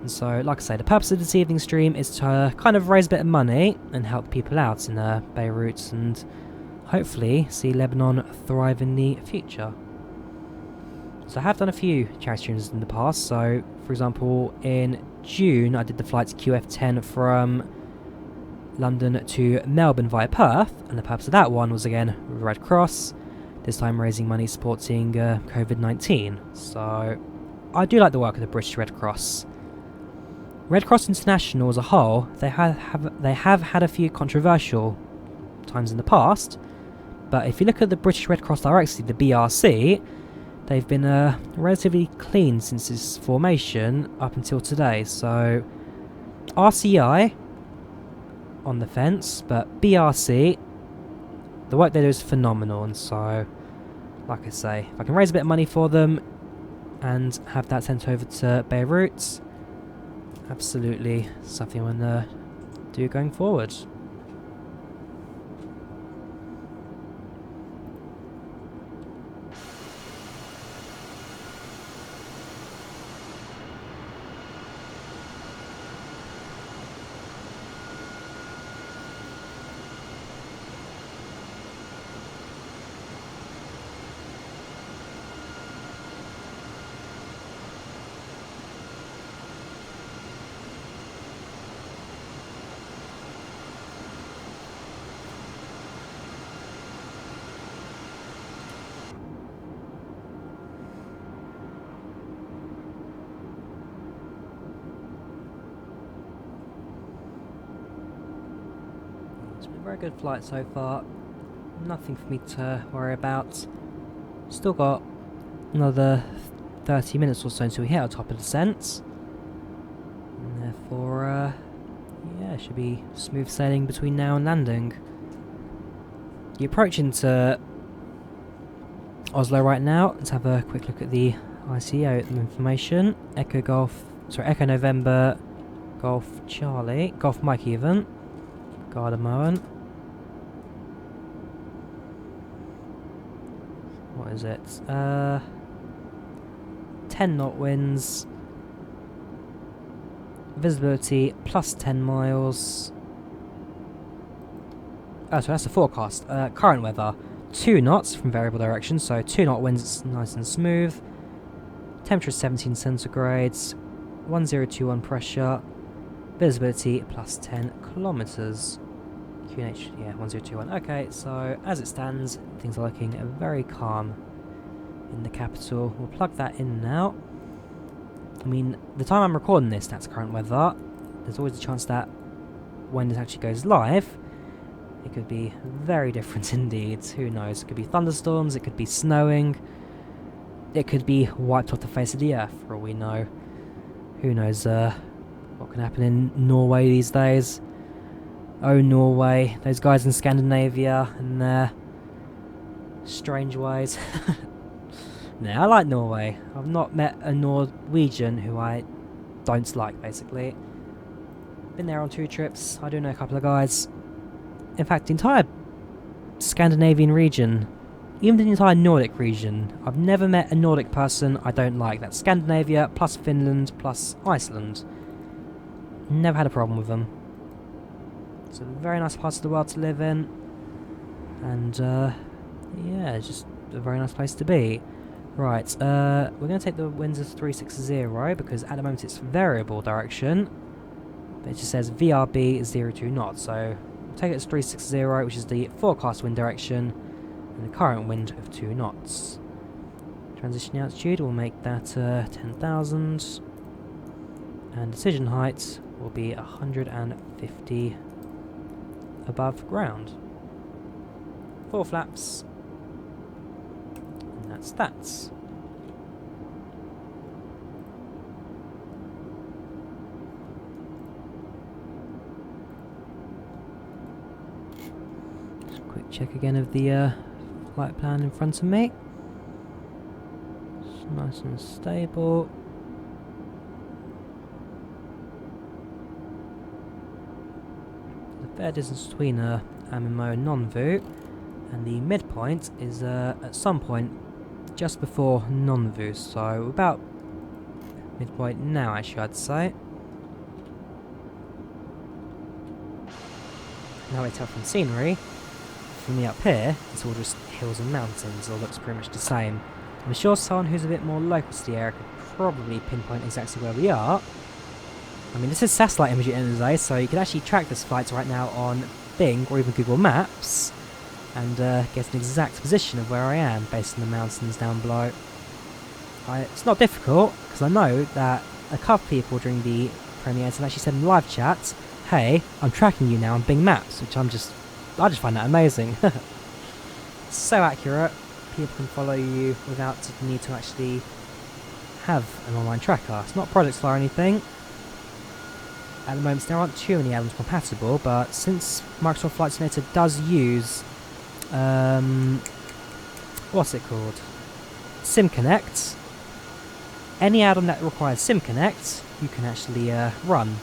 And so, like I say, the purpose of this evening stream is to kind of raise a bit of money and help people out in Beirut and hopefully see Lebanon thrive in the future. So I have done a few charity streams in the past. So, for example, in June I did the flight QF10 from London to Melbourne via Perth, and the purpose of that one was again Red Cross, this time raising money supporting COVID-19. So I do like the work of the British Red Cross. Red Cross International as a whole, they have had a few controversial times in the past, but if you look at the British Red Cross directly, the BRC, they've been relatively clean since its formation up until today. So RCI on the fence, but BRC, the work they do is phenomenal. And so, like I say, if I can raise a bit of money for them and have that sent over to Beirut, absolutely something I want to do going forward. Very good flight so far. Nothing for me to worry about. Still got another 30 minutes or so until we hit our top of descent. And therefore, yeah, it should be smooth sailing between now and landing. You're approaching to Oslo right now. Let's have a quick look at the ICO information. Echo November, Golf Charlie, Golf Mike even, Gardermoen. What is it? 10 knot winds. Visibility plus 10 miles. Oh, so that's the forecast. Current weather, 2 knots from variable direction, so 2 knot winds, it's nice and smooth. Temperature is 17 centigrades. 1021 pressure. Visibility plus 10 kilometers. QNH, yeah, 1021. Okay, so as it stands, things are looking very calm in the capital. We'll plug that in now. I mean, the time I'm recording this, that's current weather. There's always a chance that when it actually goes live, it could be very different indeed. Who knows? It could be thunderstorms, it could be snowing, it could be wiped off the face of the earth, for all we know. Who knows what can happen in Norway these days. Oh, Norway. Those guys in Scandinavia and their strange ways. Nah, I like Norway. I've not met a Norwegian who I don't like, basically. Been there on 2 trips. I do know a couple of guys. In fact, the entire Scandinavian region, even the entire Nordic region, I've never met a Nordic person I don't like. That's Scandinavia, plus Finland, plus Iceland. Never had a problem with them. It's a very nice part of the world to live in. And, yeah, it's just a very nice place to be. Right, we're going to take the winds as 360 because at the moment it's variable direction. But it just says VRB is 02 knots, so we'll take it as 360, which is the forecast wind direction, and the current wind of 2 knots. Transition altitude, we'll make that 10,000. And decision height will be 150 above ground. 4 flaps. And that's that. Just a quick check again of the flight plan in front of me. It's nice and stable. There's a fair distance between MMO and non-VU, and the midpoint is at some point just before non-VU, so about midpoint now actually I'd say. Now we tell from scenery, from me up here, it's all just hills and mountains, it all looks pretty much the same. I'm sure someone who's a bit more local to the area could probably pinpoint exactly where we are. I mean, this is satellite imagery at the end of the day, so you can actually track this flight right now on Bing or even Google Maps and get an exact position of where I am based on the mountains down below. It's not difficult, because I know that a couple of people during the premieres have actually said in live chat, hey, I'm tracking you now on Bing Maps, which I just find that amazing. So accurate, people can follow you without the need to actually have an online tracker. It's not Project Fly or anything. At the moment there aren't too many add-ons compatible, but since Microsoft Flight Simulator does use what's it called? SimConnect. Any add-on that requires SimConnect, you can actually run.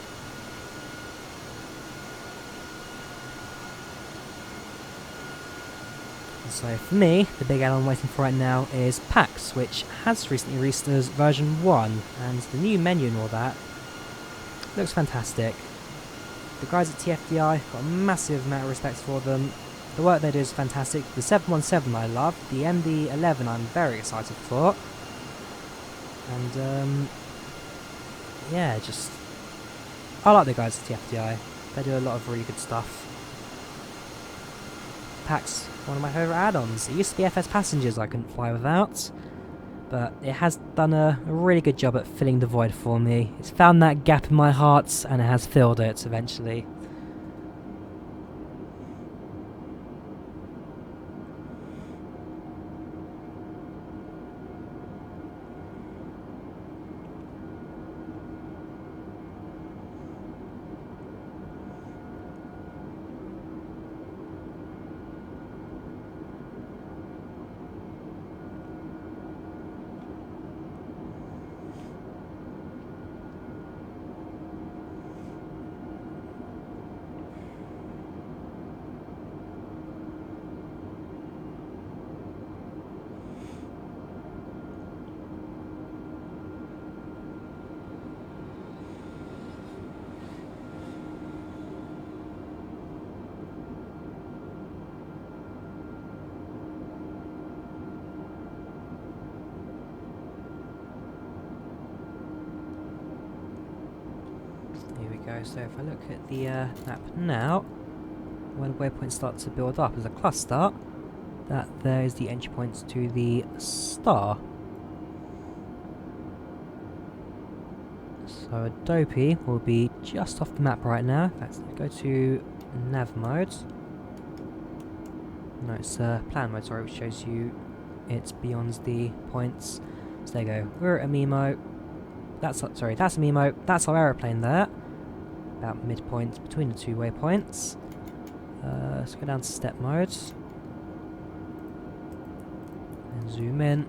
So for me, the big add-on I'm waiting for right now is PAX, which has recently released as version 1, and the new menu and all that looks fantastic. The guys at TFDI, got a massive amount of respect for them. The work they do is fantastic. The 717 I love, the MD-11 I'm very excited for. And yeah, just I like the guys at TFDI. They do a lot of really good stuff. PAX, one of my favourite add-ons. It used to be FS Passengers I couldn't fly without, but it has done a really good job at filling the void for me. It's found that gap in my heart and it has filled it eventually. go. So if I look at the map now, when waypoints start to build up as a cluster, that there is the entry points to the star. So Adobe will be just off the map right now. Let's go to nav mode. No, it's plan mode, sorry, which shows you it's beyond the points. So there you go. We're at a Mimo. That's a Mimo. That's our aeroplane there. About midpoint between the two waypoints. Let's go down to step mode. And zoom in.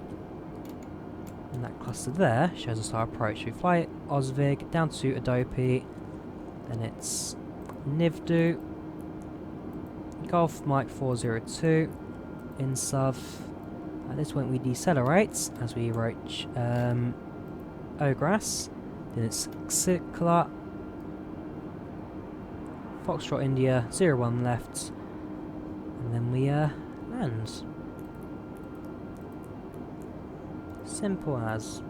And that cluster there shows us our approach. We fly Osvig down to Adobe. Then it's Nivdu. Golf Mike 402. Insuv. At this point we decelerate as we approach Ogras. Then it's Xikla. Foxtrot India 01 left. And then we land. Simple as.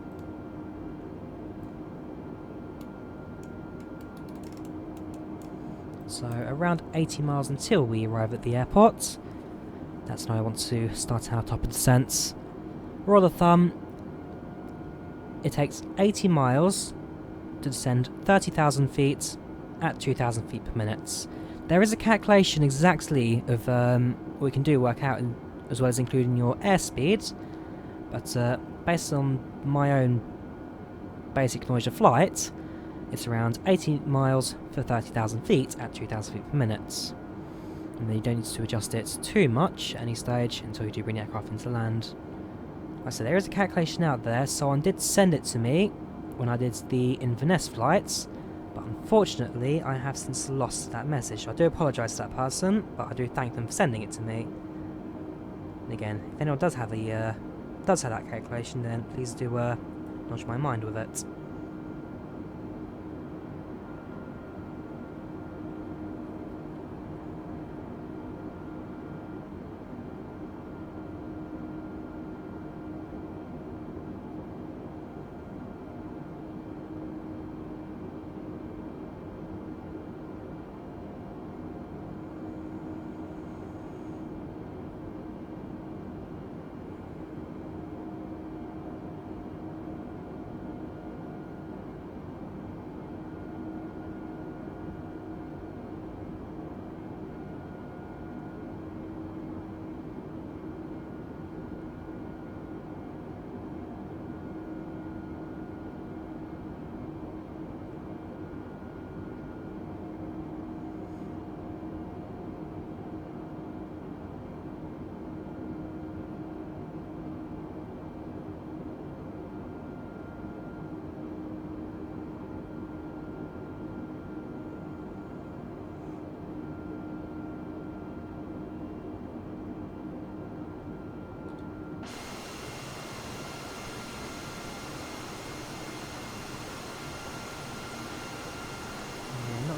So around 80 miles until we arrive at the airport. That's when I want to start our top of descents. Rule of thumb, it takes 80 miles to descend 30,000 feet at 2,000 feet per minute. There is a calculation exactly of what we can do, work out, as well as including your airspeed, but based on my own basic knowledge of flight, it's around 80 miles for 30,000 feet at 2,000 feet per minute. And then you don't need to adjust it too much at any stage until you do bring the aircraft into land. Like I said, there is a calculation out there, someone did send it to me when I did the Inverness flights, but unfortunately I have since lost that message. So I do apologise to that person, but I do thank them for sending it to me. And again, if anyone does have that calculation, then please do nudge my mind with it.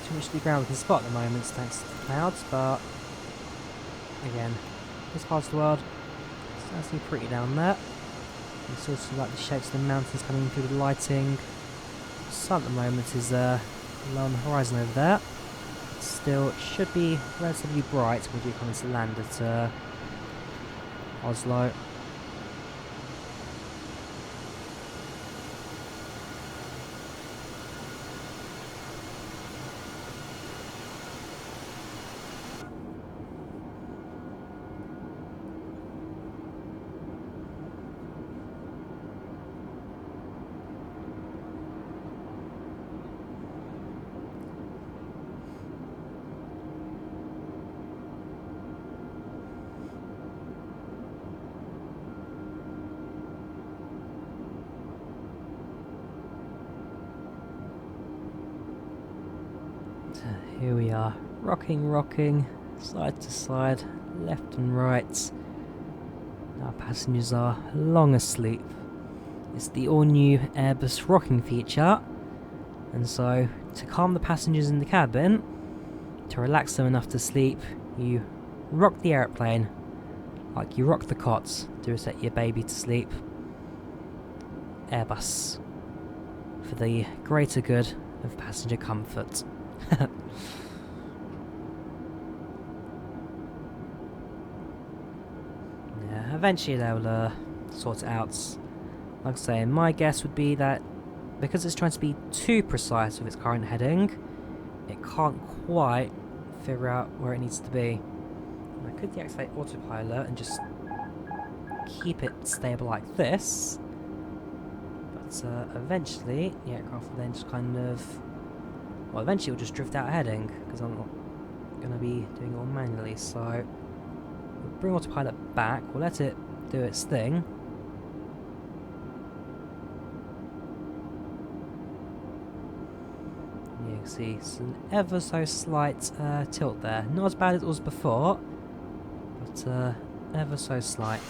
Too much of the ground we can spot at the moment thanks to the clouds, but again, this part of the world it's actually pretty down there. You can still see like the shapes of the mountains coming through the lighting. The sun at the moment is low on the horizon over there. It still should be relatively bright when we do come into land at Oslo. Here we are, rocking, side to side, left and right. Our passengers are long asleep. It's the all-new Airbus rocking feature, and so to calm the passengers in the cabin, to relax them enough to sleep, you rock the airplane like you rock the cots to set your baby to sleep. Airbus, for the greater good of passenger comfort. Yeah, eventually they'll sort it out. Like I say, my guess would be that because it's trying to be too precise with its current heading, it can't quite figure out where it needs to be. I could deactivate Autopilot and just keep it stable like this, but eventually the aircraft will then just kind of, well, eventually it will just drift out of heading because I'm not going to be doing it all manually. So we'll bring Autopilot back, we'll let it do its thing. You can see it's an ever so slight tilt there, not as bad as it was before, but ever so slight.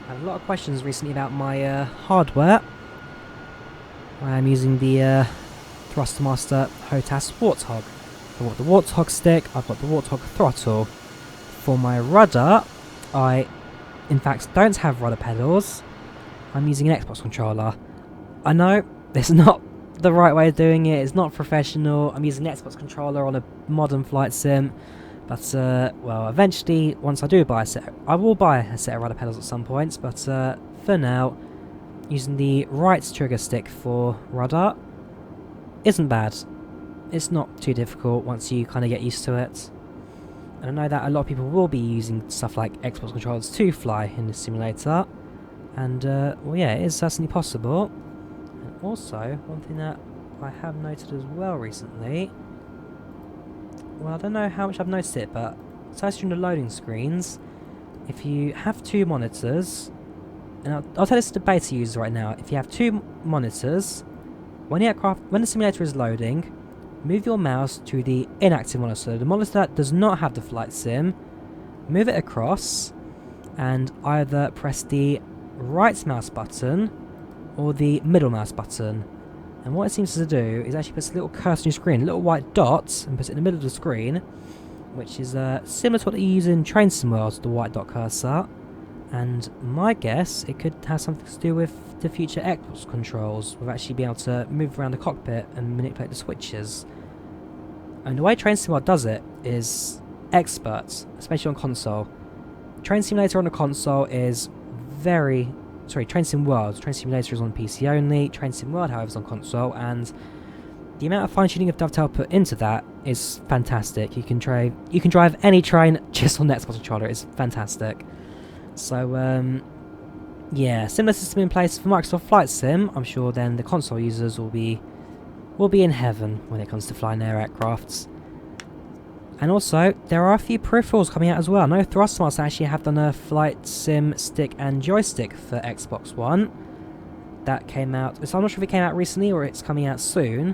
I had a lot of questions recently about my hardware. I am using the Thrustmaster HOTAS Warthog. I've got the Warthog stick, I've got the Warthog throttle. For my rudder, I in fact don't have rudder pedals. I'm using an Xbox controller. I know it's not the right way of doing it, it's not professional. I'm using an Xbox controller on a modern flight sim. But, well, eventually, once I do buy a set, I will buy a set of rudder pedals at some points, but for now, using the right trigger stick for rudder isn't bad. It's not too difficult once you kind of get used to it. And I know that a lot of people will be using stuff like Xbox controllers to fly in the simulator, and, well, yeah, it is certainly possible. And also, one thing that I have noted as well recently, well, I don't know how much I've noticed it, but especially in the loading screens, if you have two monitors, and I'll tell this to beta users right now, if you have two monitors, when the simulator is loading, move your mouse to the inactive monitor, the monitor that does not have the flight sim, move it across, and either press the right mouse button or the middle mouse button. And what it seems to do is actually puts a little cursor on your screen, a little white dot, and puts it in the middle of the screen, which is similar to what you use in train sim worlds, the white dot cursor. And my guess, it could have something to do with the future Xbox controls, with actually being able to move around the cockpit and manipulate the switches. And the way Train Sim World does it is expert, especially on console. Train Simulator on the console is very... Sorry, Train Sim World. Train Simulator is on PC only. Train Sim World, however, is on console, and the amount of fine-tuning of dovetail put into that is fantastic. You can drive any train just on the Xbox controller. It's fantastic. So, yeah, similar system in place for Microsoft Flight Sim. I'm sure then the console users will be in heaven when it comes to flying their aircrafts. And also, there are a few peripherals coming out as well. I know Thrustmaster actually have done a flight sim stick and joystick for Xbox One. That came out, so I'm not sure if it came out recently or it's coming out soon.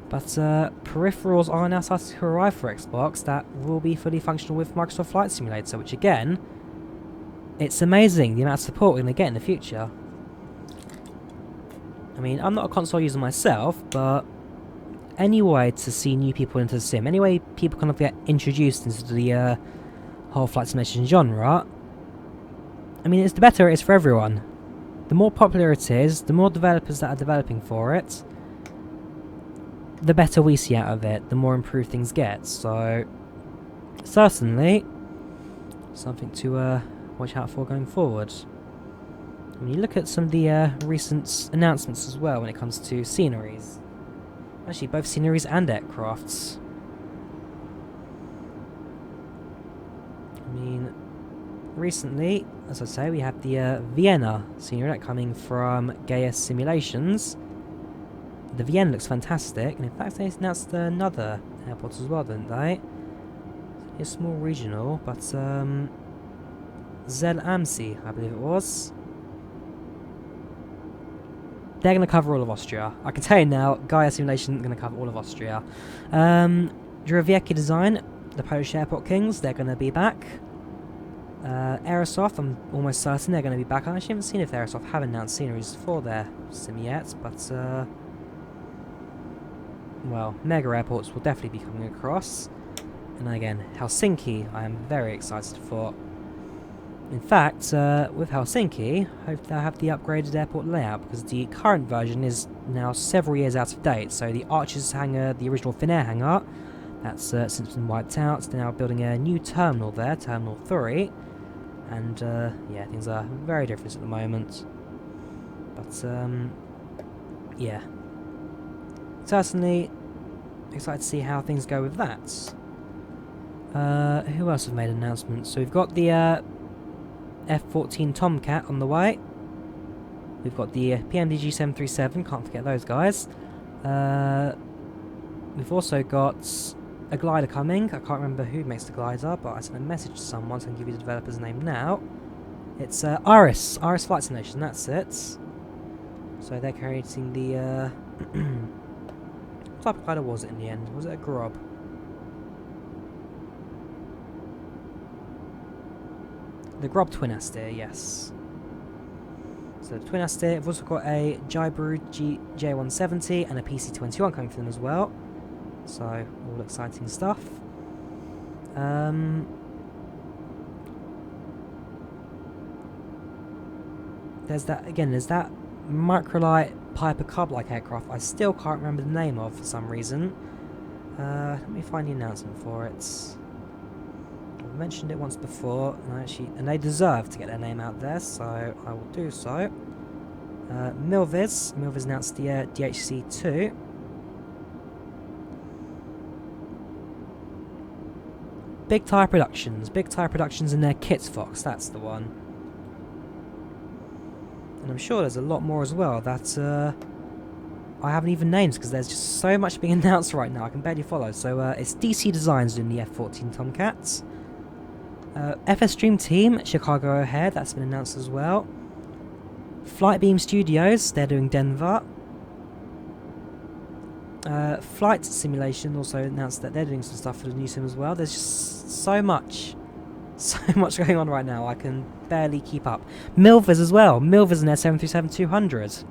But peripherals are now starting to arrive for Xbox that will be fully functional with Microsoft Flight Simulator, which again, it's amazing the amount of support we're going to get in the future. I mean, I'm not a console user myself, but any way to see new people into the sim, any way people kind of get introduced into the whole flight simulation genre, I mean, it's the better it is for everyone. The more popular it is, the more developers that are developing for it, the better we see out of it, the more improved things get. So, certainly, something to watch out for going forward. I mean, you look at some of the recent announcements as well when it comes to sceneries. Actually, both sceneries and aircrafts. I mean, recently, as I say, we have the Vienna scenery coming from Gaia Simulations. The Vienna looks fantastic, and in fact they announced another airport as well, didn't they? It's a small regional, but Zell Amsi, I believe it was. They're going to cover all of Austria. I can tell you now, Gaia Simulation is going to cover all of Austria. Drawyah Design, the Polish Airport Kings, they're going to be back. Aerosoft, I'm almost certain they're going to be back. I actually haven't seen if Aerosoft have announced sceneries for their sim yet, but well, mega airports will definitely be coming across. And again, Helsinki, I am very excited for. In fact, with Helsinki, hope they'll have the upgraded airport layout, because the current version is now several years out of date. So the Archer's hangar, the original Finnair hangar, that's since been wiped out. They're now building a new terminal there, Terminal 3. And yeah, things are very different at the moment. But yeah, certainly excited to see how things go with that. Who else have made announcements? So we've got the F-14 Tomcat on the way. We've got the PMDG 737, can't forget those guys. We've also got a glider coming. I can't remember who makes the glider, but I sent a message to someone, so I can give you the developer's name now. It's Iris Flight Simulation, that's it. So they're creating the what type of glider was it in the end? Was it a Grob? The Grob Twin Aster, yes. So the Twin Aster, we've also got a Jybrew J170 and a PC-21 coming from them as well. So, all exciting stuff. There's that microlight Piper Cub-like aircraft I still can't remember the name of for some reason. Let me find the announcement for it. I've mentioned it once before, and they deserve to get their name out there, so I will do so. Milviz announced the DHC-2. Big Tyre Productions and their Kits Fox, that's the one. And I'm sure there's a lot more as well that I haven't even named, because there's just so much being announced right now, I can barely follow. So it's DC Designs doing the F-14 Tomcats. FS Dream Team, Chicago O'Hare, that's been announced as well. Flightbeam Studios, they're doing Denver. Flight Simulation also announced that they're doing some stuff for the new sim as well. There's just so much going on right now, I can barely keep up. Milvers as well, Milvers and their 737-200.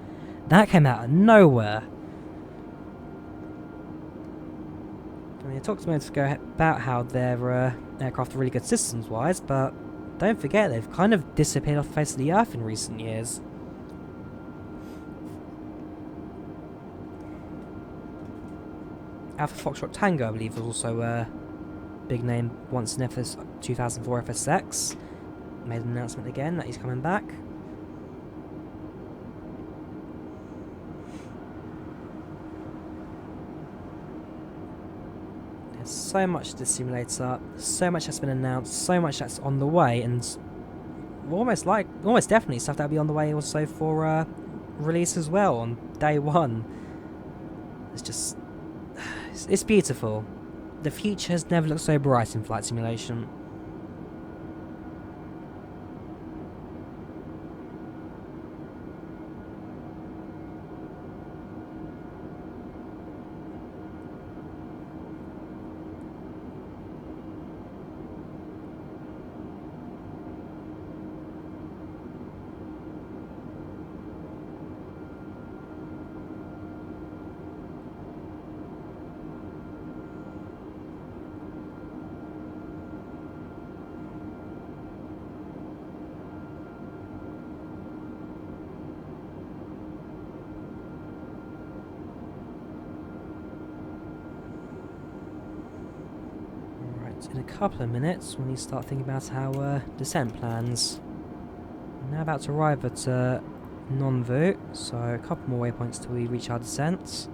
That came out of nowhere. I mean, I talked a minute ago about how their aircraft are really good systems-wise, but don't forget, they've kind of disappeared off the face of the earth in recent years. Alpha Foxtrot Tango, I believe, was also a big name once in 2004 FSX. Made an announcement again that he's coming back. There's so much to the simulator, so much that's been announced, so much that's on the way, and almost definitely stuff that'll be on the way also for release as well on day one. It's just, it's beautiful. The future has never looked so bright in flight simulation. In a couple of minutes, when you start thinking about our descent plans. We're now about to arrive at Nonvu, so a couple more waypoints till we reach our descent.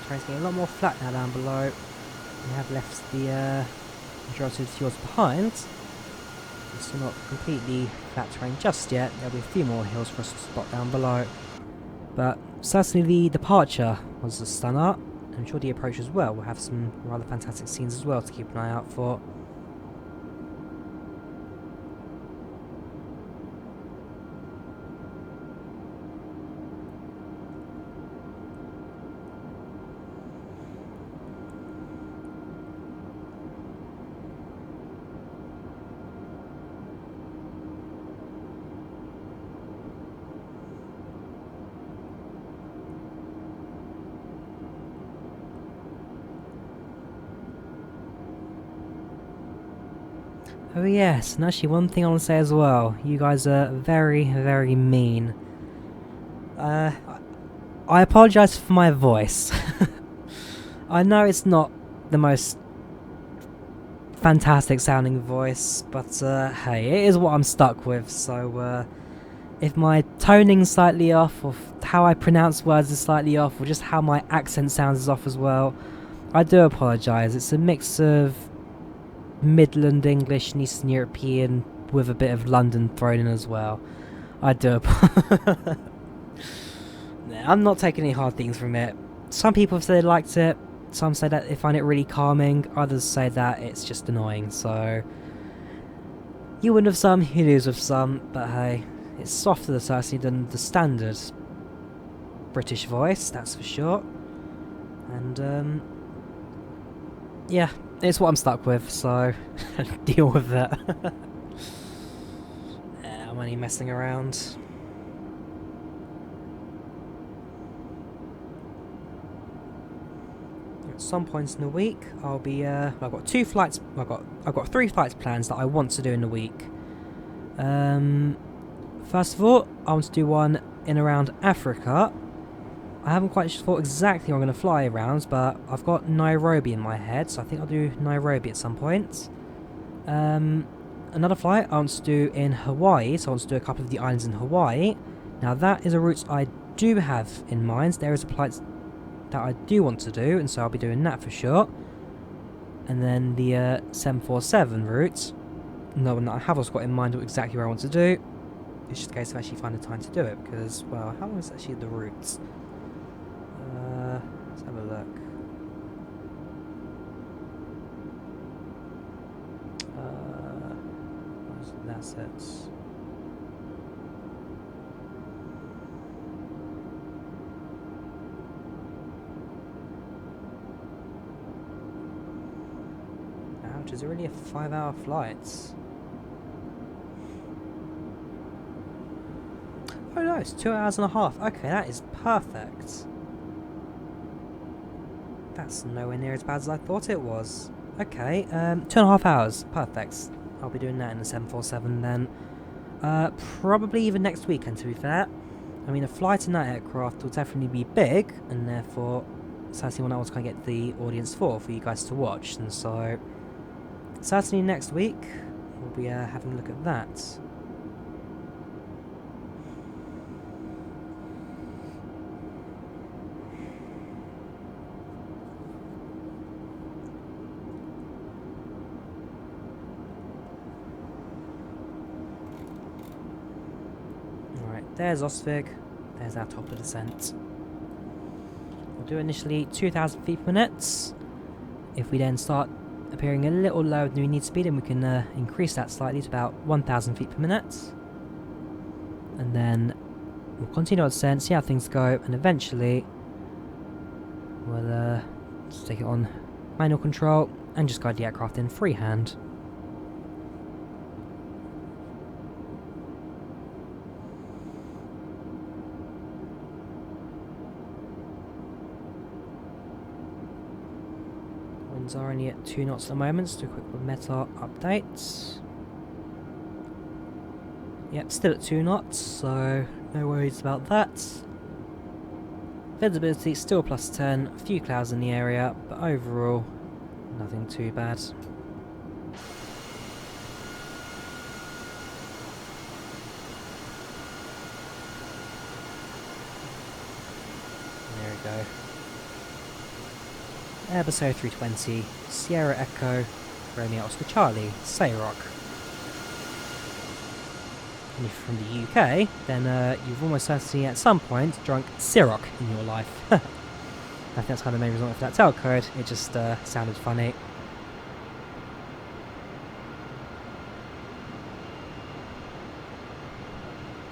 Terrain's getting a lot more flat now down below. We have left the majority of the fjords behind. It's still not completely flat terrain just yet. There'll be a few more hills for us to spot down below. But certainly the departure was a stunner. I'm sure the approach as well will have some rather fantastic scenes as well to keep an eye out for. Oh yes, and actually one thing I want to say as well, you guys are very, very mean. I apologise for my voice. I know it's not the most fantastic sounding voice, but hey, it is what I'm stuck with, so if my toning's slightly off, or how I pronounce words is slightly off, or just how my accent sounds is off as well, I do apologise. It's a mix of Midland English and Eastern European with a bit of London thrown in as well. I do. I'm not taking any hard things from it. Some people have said they liked it. Some say that they find it really calming. Others say that it's just annoying. So you win with some, you lose with some. But hey, it's softer certainly than the standard British voice, that's for sure. And yeah. It's what I'm stuck with, so deal with it. I'm only messing around. At some points in the week, I'll be. I've got 2 flights. I've got 3 flights plans that I want to do in the week. First of all, I want to do one in around Africa. I haven't quite thought exactly where I'm going to fly around, but I've got Nairobi in my head, so I think I'll do Nairobi at some point. Another flight I want to do in Hawaii, so I want to do a couple of the islands in Hawaii. Now that is a route I do have in mind. There is a flight that I do want to do, and so I'll be doing that for sure. And then the 747 route, another one that I have also got in mind of exactly where I want to do. It's just a case of actually finding time to do it, because, well, how long is actually the route? Let's have a look. That's it. Ouch, is it really a 5-hour flight? Oh no, it's 2 hours and a half. Okay, that is perfect. That's nowhere near as bad as I thought it was. Okay, 2.5 hours. Perfect. I'll be doing that in the 747 then. Probably even next weekend, to be fair. I mean, a flight in that aircraft will definitely be big, and therefore, certainly one I was going to get the audience for you guys to watch. And so, certainly next week, we'll be having a look at that. There's Osvig, there's our top of descent. We'll do initially 2,000 feet per minute. If we then start appearing a little lower than we need to be, then we can increase that slightly to about 1,000 feet per minute. And then we'll continue our descent, see how things go, and eventually we'll just take it on manual control and just guide the aircraft in freehand. Winds are only at 2 knots at the moment, so do a quick METAR update. Yep, still at 2 knots, so no worries about that. Visibility still plus 10, a few clouds in the area, but overall, nothing too bad. There we go. Airbus A320, Sierra Echo, Romeo Oscar Charlie, Sayrock. And if you're from the UK, then you've almost certainly at some point drunk Ciroc in your life. I think that's kind of the main reason for that tail code, it just sounded funny.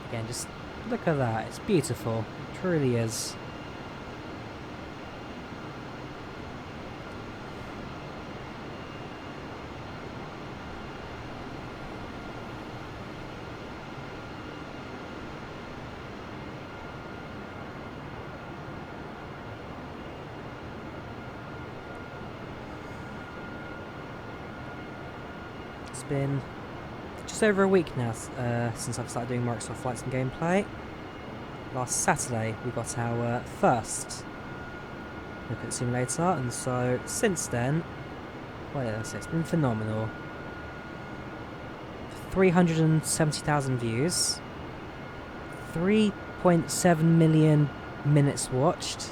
Again, just look at that, it's beautiful, it truly is. It's been just over a week now since I've started doing Microsoft Flights and Gameplay. Last Saturday we got our first look at the simulator, and so since then, well, yeah, it's been phenomenal. 370,000 views, 3.7 million minutes watched,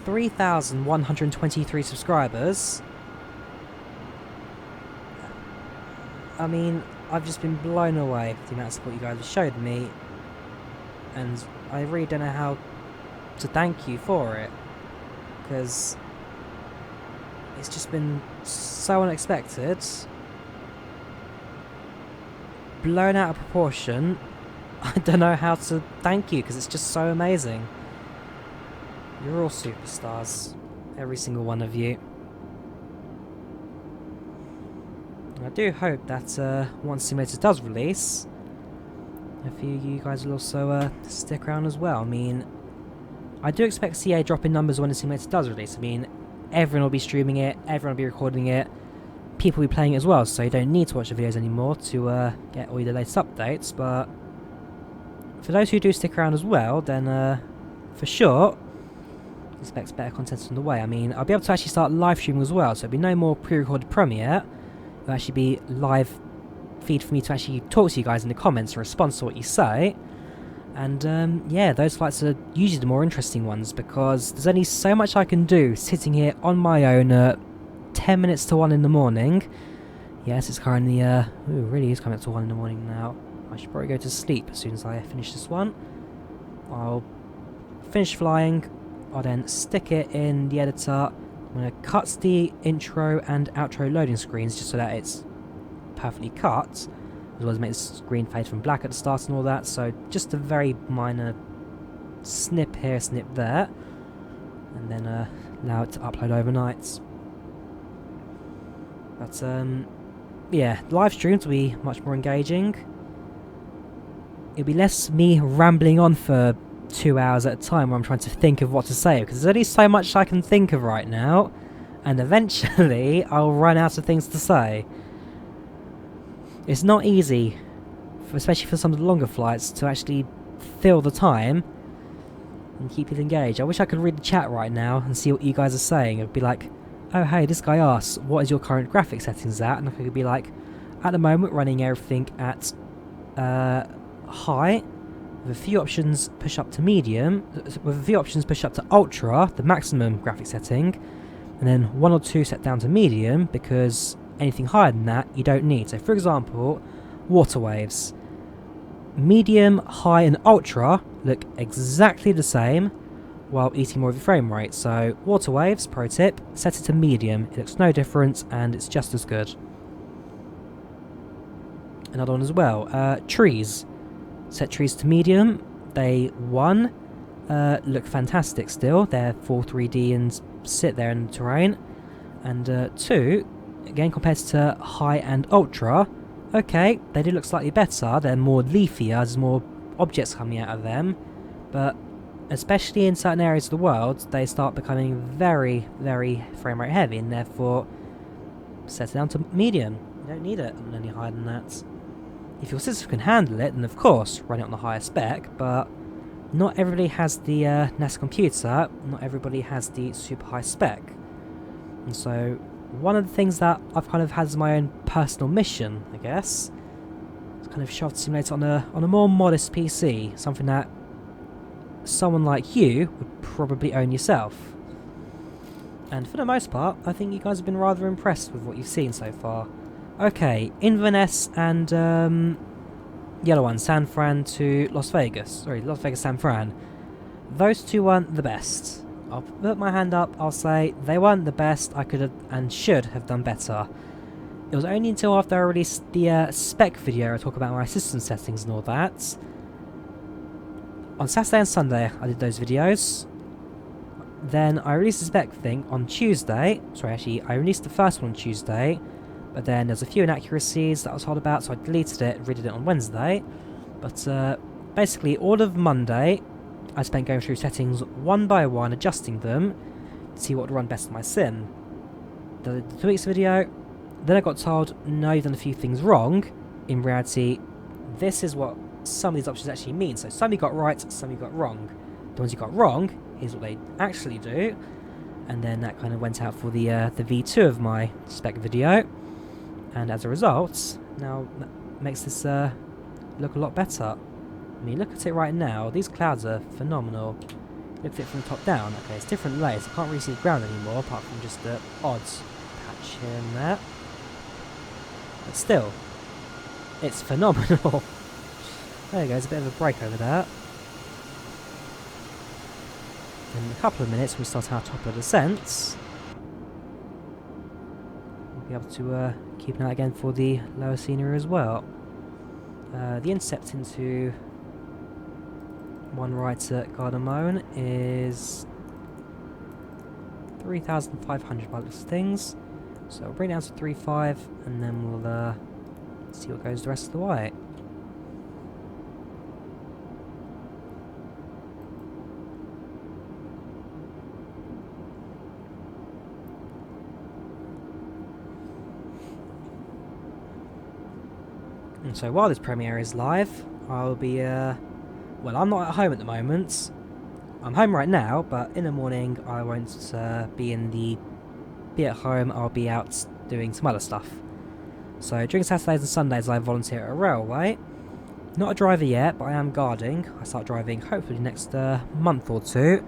3,123 subscribers. I mean, I've just been blown away with the amount of support you guys have showed me, and I really don't know how to thank you for it, because it's just been so unexpected, blown out of proportion. I don't know how to thank you, because it's just so amazing. You're all superstars, every single one of you. I do hope that once Simulator does release, a few of you guys will also stick around as well. I mean, I do expect to see a drop in numbers when the Simulator does release. I mean, everyone will be streaming it, everyone will be recording it, people will be playing it as well, so you don't need to watch the videos anymore to get all the latest updates. But for those who do stick around as well, then for sure, expect better content on the way. I mean, I'll be able to actually start live streaming as well, so there'll be no more pre-recorded premiere. It'll actually be live feed for me to actually talk to you guys in the comments and respond to what you say. And yeah, those flights are usually the more interesting ones, because there's only so much I can do sitting here on my own at 10 minutes to 1 in the morning. Yes, it's currently, ooh, really is coming up to 1 in the morning now. I should probably go to sleep as soon as I finish this one. I'll finish flying, I'll then stick it in the editor. I'm going to cut the intro and outro loading screens just so that it's perfectly cut, as well as make the screen fade from black at the start and all that. So just a very minor snip here, snip there, and then allow it to upload overnight. But yeah, live streams will be much more engaging. It'll be less me rambling on for 2 hours at a time where I'm trying to think of what to say, because there's only so much I can think of right now, and eventually I'll run out of things to say. It's not easy, especially for some of the longer flights, to actually fill the time and keep it engaged. I wish I could read the chat right now and see what you guys are saying. It'd be like, oh hey, this guy asks, what is your current graphic settings at? And I could be like, at the moment running everything at high, with a few options push up to medium, with a few options push up to ultra, the maximum graphic setting, and then 1 or 2 set down to medium, because anything higher than that you don't need. So for example, water waves. Medium, high and ultra look exactly the same while eating more of your frame rate. So water waves, pro tip, set it to medium. It looks no different and it's just as good. Another one as well, trees. Set trees to medium. They, 1, look fantastic still. They're full 3D and sit there in the terrain. And 2, again compared to high and ultra, okay, they do look slightly better. They're more leafier, there's more objects coming out of them. But especially in certain areas of the world, they start becoming very, very frame rate heavy, and therefore set it down to medium. You don't need it any higher than that. If your system can handle it, then of course run it on the higher spec, but not everybody has the NAS computer, not everybody has the super high spec. And so one of the things that I've kind of had as my own personal mission, I guess, is kind of shove the simulator on a more modest PC, something that someone like you would probably own yourself. And for the most part, I think you guys have been rather impressed with what you've seen so far. Okay, Inverness and yellow one, San Fran to Las Vegas. Sorry, Las Vegas, San Fran. Those two weren't the best. I'll put my hand up, I'll say they weren't the best. I could have and should have done better. It was only until after I released the spec video I talk about my system settings and all that. On Saturday and Sunday I did those videos. Then I released the spec thing on Tuesday. Sorry, actually, I released the first one on Tuesday. But then there's a few inaccuracies that I was told about, so I deleted it and redid it on Wednesday. But basically, all of Monday, I spent going through settings one by one, adjusting them to see what would run best in my sim. The 2 weeks video, then I got told, no, you've done a few things wrong. In reality, this is what some of these options actually mean. So some you got right, some you got wrong. The ones you got wrong, here's what they actually do. And then that kind of went out for the V2 of my spec video. And as a result, now that makes this look a lot better. I mean, look at it right now. These clouds are phenomenal. Look at it from the top down. Okay, it's different layers. I can't really see the ground anymore, apart from just the odd patch here and there. But still, it's phenomenal. There you go, there's a bit of a break over there. In a couple of minutes, we'll start our top of descents. We'll be able to keep an eye again for the lower scenery as well. The intercept into one right at Gardermoen is 3,500 by the looks of things. So we'll bring it down to 3.5 and then we'll see what goes the rest of the way. And so while this premiere is live, I'll be, well, I'm not at home at the moment. I'm home right now, but in the morning I won't be at home. I'll be out doing some other stuff. So during Saturdays and Sundays I volunteer at a railway. Not a driver yet, but I am guarding. I start driving hopefully next month or two,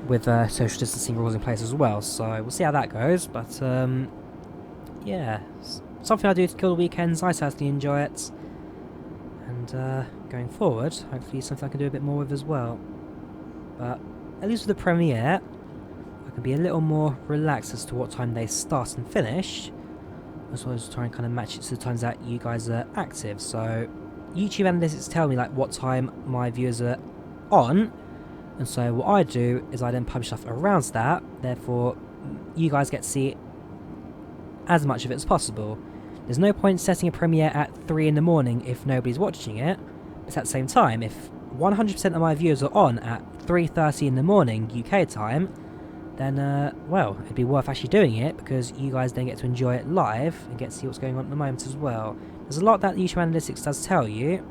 with social distancing rules in place as well. So we'll see how that goes, but yeah. Something I do to kill the weekends, I certainly enjoy it. And going forward, hopefully something I can do a bit more with as well. But at least with the premiere, I can be a little more relaxed as to what time they start and finish, as well as try and kind of match it to the times that you guys are active. So YouTube analytics tell me like what time my viewers are on, and so what I do is I then publish stuff around that, therefore you guys get to see as much of it as possible. There's no point setting a premiere at 3 in the morning if nobody's watching it, but at the same time, if 100% of my viewers are on at 3:30 in the morning UK time, then, well, it'd be worth actually doing it, because you guys then get to enjoy it live and get to see what's going on at the moment as well. There's a lot that YouTube Analytics does tell you,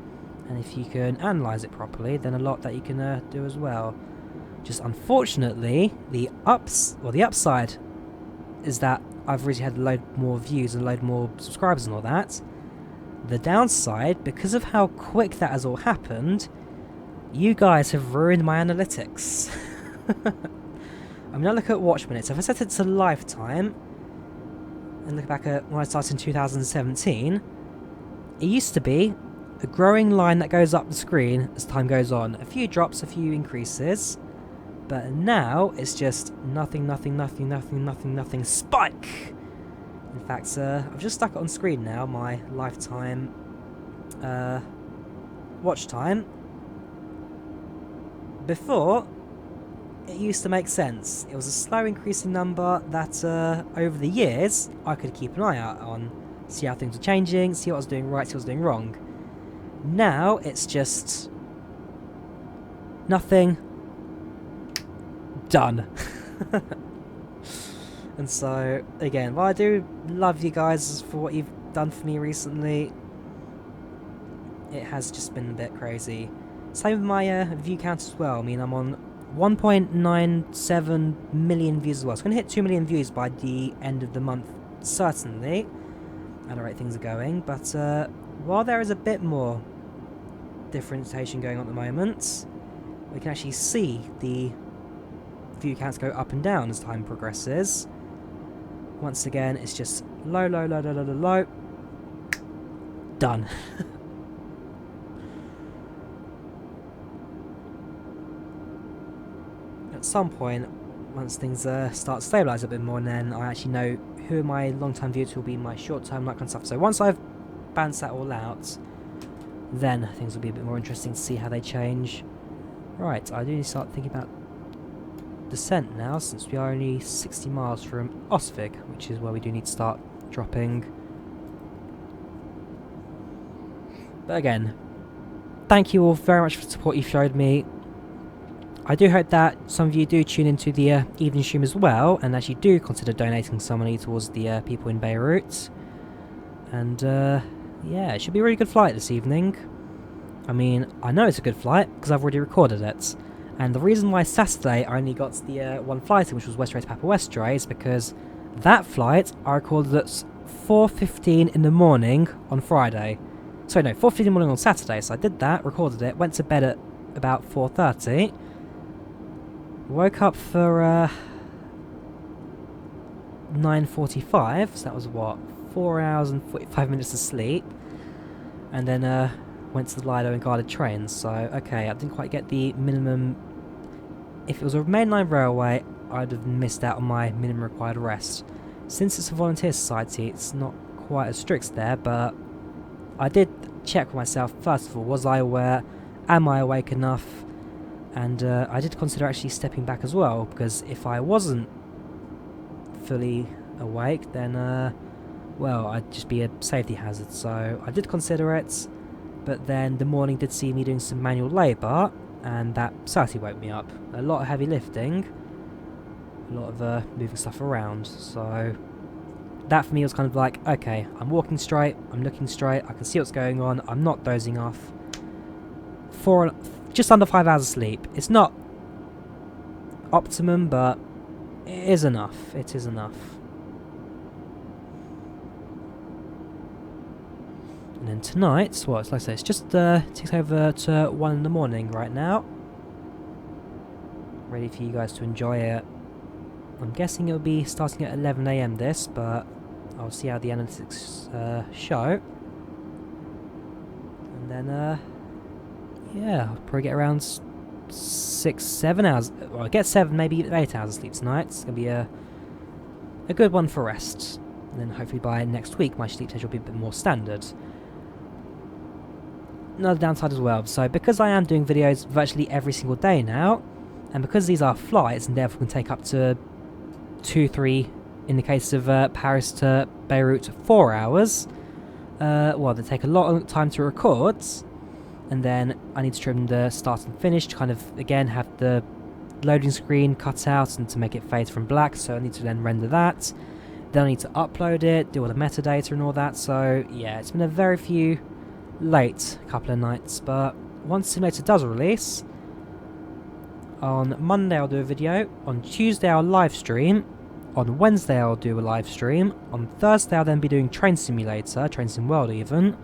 and if you can analyse it properly, then a lot that you can do as well. Just unfortunately, the upside is that I've really had a load more views and a load more subscribers and all that. The downside, because of how quick that has all happened, you guys have ruined my analytics. I mean, I look at watch minutes. If I set it to lifetime and look back at when I started in 2017, it used to be a growing line that goes up the screen as time goes on. A few drops, a few increases. But now it's just nothing, spike! In fact, I've just stuck it on screen now, my lifetime watch time. Before, it used to make sense. It was a slow increasing number that over the years I could keep an eye out on, see how things were changing, see what I was doing right, see what I was doing wrong. Now it's just nothing. Done. And so again, while I do love you guys for what you've done for me recently, it has just been a bit crazy. Same with my view count as well. I mean, I'm on 1.97 million views as well. So I'm going to hit 2 million views by the end of the month, certainly, at the rate things are going. But while there is a bit more differentiation going on at the moment, we can actually see the view counts go up and down as time progresses. Once again, it's just low, low, low, low, low, low, low. Done. At some point, once things start to stabilise a bit more, and then I actually know who my long-term viewers will be, my short-term, that kind of stuff. So once I've balanced that all out, then things will be a bit more interesting to see how they change. Right, I do need to start thinking about descent now, since we are only 60 miles from Oslo, which is where we do need to start dropping. But again, thank you all very much for the support you showed me. I do hope that some of you do tune into the evening stream as well, and actually do consider donating some money towards the people in Beirut. And yeah, it should be a really good flight this evening. I mean, I know it's a good flight because I've already recorded it. And the reason why Saturday I only got the one flight in, which was West Ray to Papa West Ray, is because that flight I recorded at 4:15 in the morning on Friday. Sorry, no, 4:15 in the morning on Saturday. So I did that, recorded it, went to bed at about 4:30. Woke up for 9:45, so that was what, 4 hours and 45 minutes of sleep. And then went to the Lido and guarded trains. So, okay, I didn't quite get the minimum. If it was a mainline railway, I'd have missed out on my minimum required rest. Since it's a volunteer society, it's not quite as strict there, but I did check with myself, first of all, was I aware, am I awake enough? And I did consider actually stepping back as well, because if I wasn't fully awake, then, well, I'd just be a safety hazard. So I did consider it, but then the morning did see me doing some manual labour, and that certainly woke me up. A lot of heavy lifting, a lot of moving stuff around, so that for me was kind of like, okay, I'm walking straight, I'm looking straight, I can see what's going on, I'm not dozing off. Just under 5 hours of sleep. It's not optimum, but it is enough. It is enough. And then tonight, well, it's like I say, it's just ticks over to 1 in the morning right now. Ready for you guys to enjoy it. I'm guessing it'll be starting at 11 AM this, but I'll see how the analytics show. And then, yeah, I'll probably get around 6, 7 hours. Well, I'll get 7, maybe 8 hours of sleep tonight. It's going to be a good one for rest. And then hopefully by next week, my sleep schedule will be a bit more standard. Another downside as well. So because I am doing videos virtually every single day now, and because these are flights and therefore can take up to 2, 3, in the case of Paris to Beirut, 4 hours, well, they take a lot of time to record. And then I need to trim the start and finish to kind of, again, have the loading screen cut out and to make it fade from black, so I need to then render that. Then I need to upload it, do all the metadata and all that, so yeah, it's been a very few late couple of nights, but once Simulator does release, on Monday I'll do a video, on Tuesday I'll live stream, on Wednesday I'll do a live stream, on Thursday I'll then be doing Train Simulator, Train Sim World even.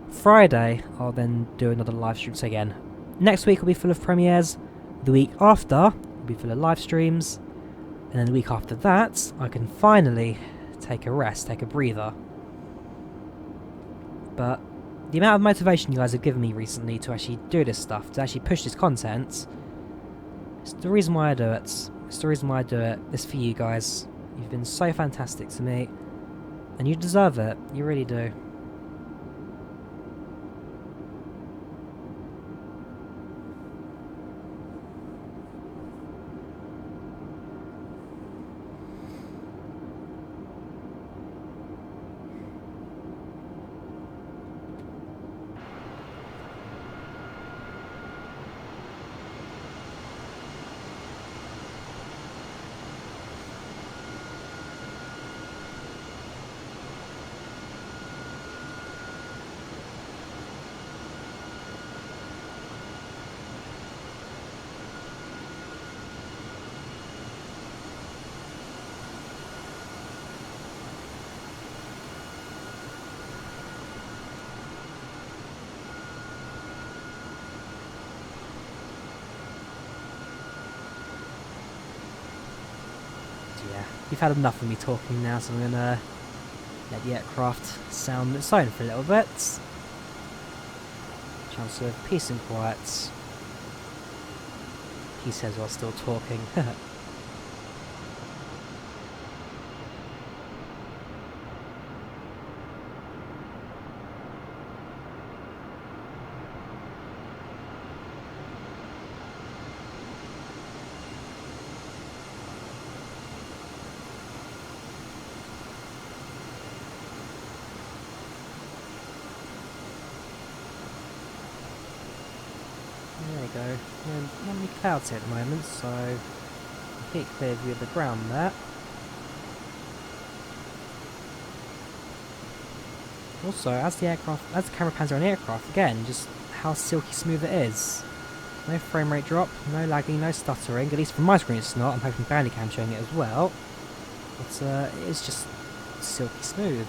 Friday, I'll then do another live stream. So again, next week will be full of premieres. The week after will be full of live streams. And then the week after that, I can finally take a rest, take a breather. But the amount of motivation you guys have given me recently to actually do this stuff, to actually push this content, it's the reason why I do it. It's the reason why I do it. It's for you guys. You've been so fantastic to me. And you deserve it. You really do. you've had enough of me talking now, so I'm gonna let the aircraft sound its own for a little bit. Chance of peace and quiet. He says while still talking. There we go. Not many clouds here at the moment, so complete clear view of the ground there. Also, as the camera pans around the aircraft, again, just how silky smooth it is. No frame rate drop, no lagging, no stuttering. At least from my screen it's not. I'm hoping Bandicam's showing it as well. But it is just silky smooth.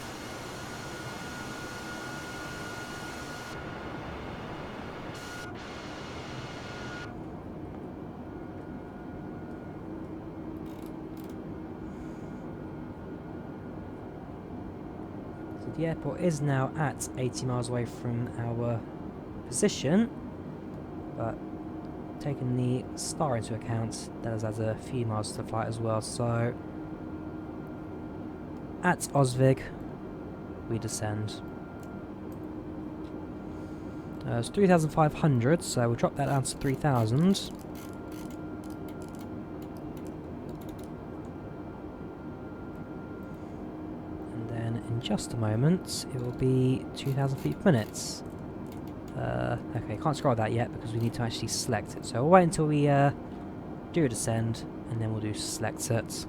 The airport is now at 80 miles away from our position, but taking the star into account, that has a few miles to flight as well, so at Osvig we descend. It's 3,500, so we'll drop that down to 3,000. In just a moment, it will be 2,000 feet per minute. Okay, can't scroll that yet because we need to actually select it. So we'll wait until we do descend, and then we'll do select it.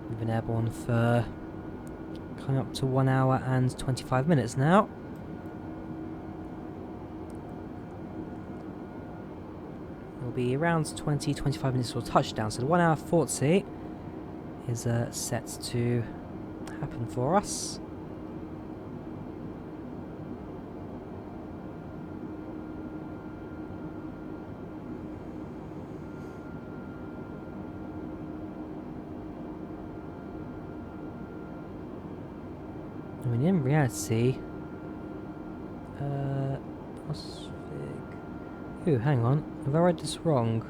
We've been airborne for coming up to 1 hour and 25 minutes now. It'll be around 20-25 minutes for touchdown, so the 1 hour 40 is set to happen for us. I mean, in reality, ooh, hang on, have I read this wrong?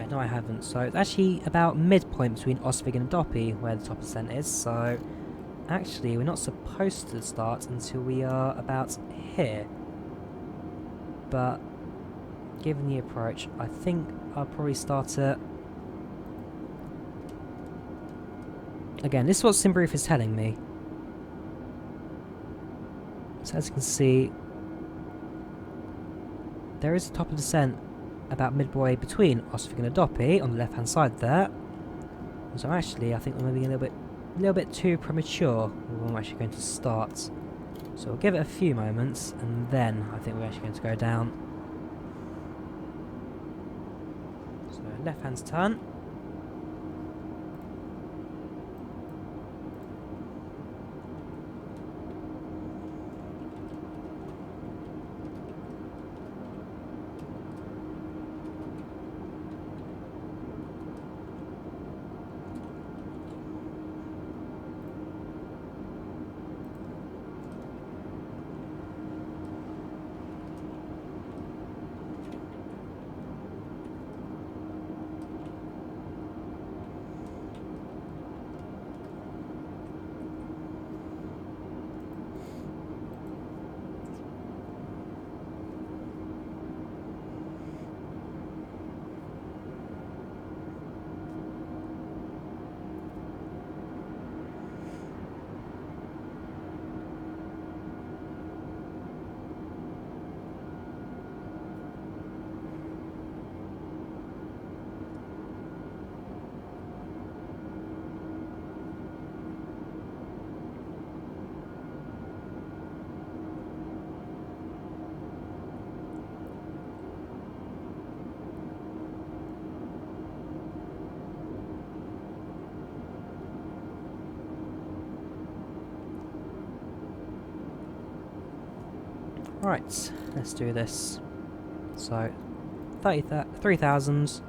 No, I haven't. So it's actually about midpoint between Osvig and Doppy where the top percent is. So actually, we're not supposed to start until we are about here. But given the approach, I think I'll probably start at. Again, this is what SimBrief is telling me. So as you can see, there is a top of descent about midway between Osvig and Doppy on the left-hand side there. So actually, I think we're maybe a little bit too premature when we're actually going to start. So we'll give it a few moments, and then I think we're actually going to go down. So left-hand turn. Right, let's do this. So, 3,000.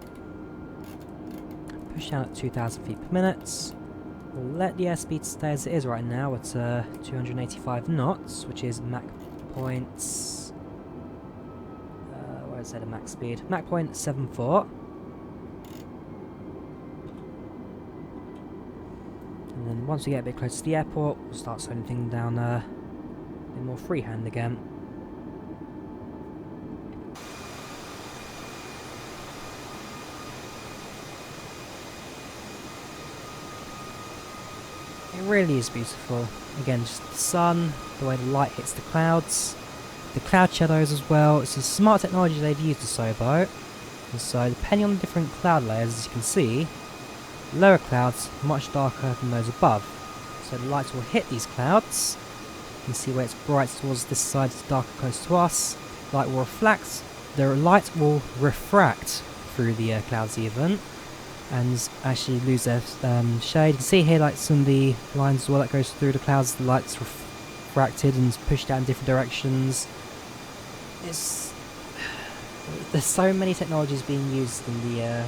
Push down at 2,000 feet per minute. We'll let the airspeed stay as it is right now at 285 knots, which is Mach points. Where is that a max speed? Mach point 74. And then once we get a bit closer to the airport, we'll start slowing things down a bit more freehand again. It really is beautiful. Again, just the sun, the way the light hits the clouds, the cloud shadows as well. It's a smart technology they've used at Sobo. And so, depending on the different cloud layers, as you can see, lower clouds are much darker than those above. So the light will hit these clouds. You can see where it's bright towards this side, it's darker close to us. Light will reflect. The light will refract through the clouds even, and actually lose their shade. You can see here like some of the lines as well that goes through the clouds, the light's refracted and pushed out in different directions. There's so many technologies being used in the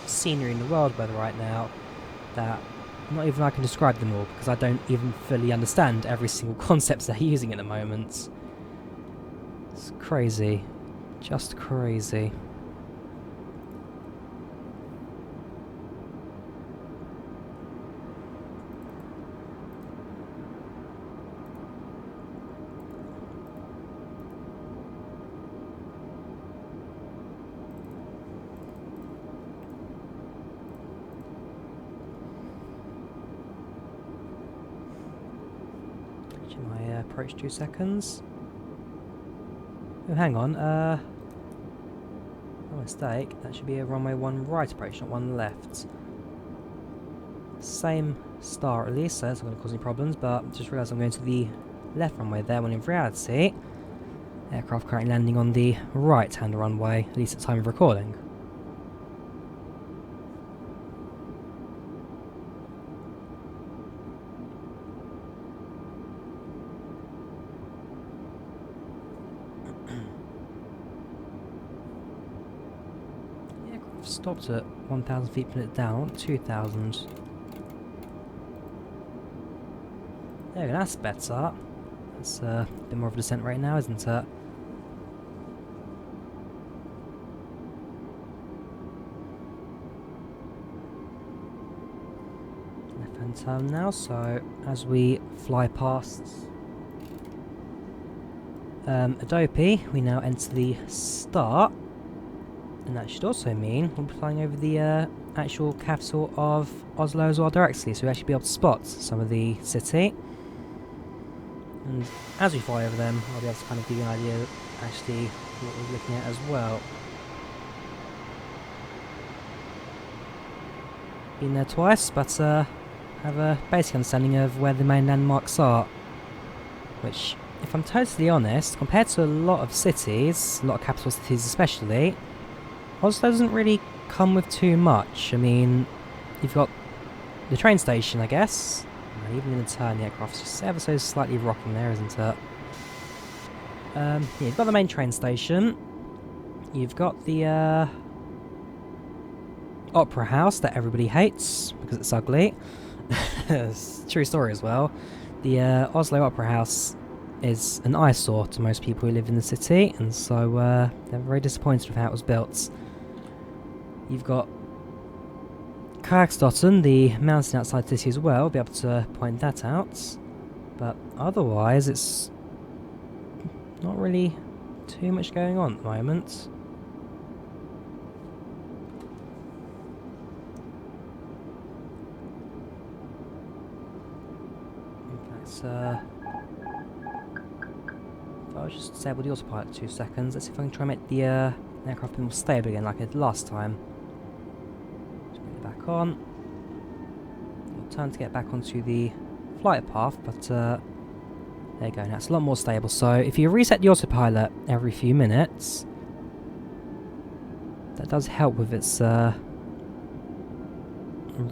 scenery in the world weather right now that not even I can describe them all, because I don't even fully understand every single concept they're using at the moment. It's crazy. Just crazy. My approach 2 seconds. Oh, hang on. No mistake. That should be a runway 1 right approach, not 1 left. Same star at least, so that's not going to cause any problems. But just realised I'm going to the left runway there, when in reality, aircraft currently landing on the right-hand runway, at least at the time of recording. Stopped at 1,000 feet per minute down, 2,000. There we go, that's better. That's a bit more of a descent rate now, isn't it? Left-hand turn now, so as we fly past Adobe, we now enter the start. And that should also mean we'll be flying over the actual capital of Oslo as well directly, so we'll actually be able to spot some of the city. And as we fly over them, I'll be able to kind of give you an idea of actually what we're looking at as well. Been there twice, but have a basic understanding of where the main landmarks are. Which, if I'm totally honest, compared to a lot of cities, a lot of capital cities especially, Oslo doesn't really come with too much. I mean, you've got the train station, I guess. Even in the turn, the aircraft's just ever so slightly rocking there, isn't it? Yeah, you've got the main train station. You've got the opera house that everybody hates because it's ugly. It's a true story as well. The Oslo Opera House is an eyesore to most people who live in the city, and so they're very disappointed with how it was built. You've got Kajakstotten, the mountain outside the city as well, be able to point that out. But otherwise, it's not really too much going on at the moment. In fact, I'll just disable the autopilot 2 seconds. Let's see if I can try and make the aircraft a bit more stable again like I did last time. Back on. It'll turn to get back onto the flight path, but there you go, now it's a lot more stable. So if you reset the autopilot every few minutes, that does help with its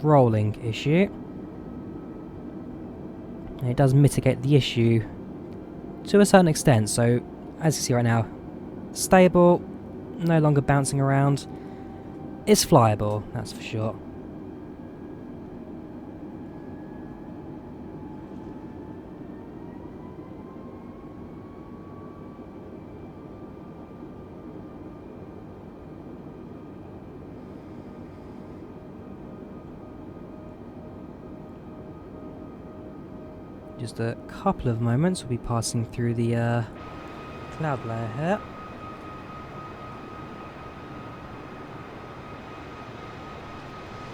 rolling issue. And it does mitigate the issue to a certain extent. So as you see right now, stable, no longer bouncing around. It's flyable, that's for sure. Just a couple of moments, we'll be passing through the cloud layer here.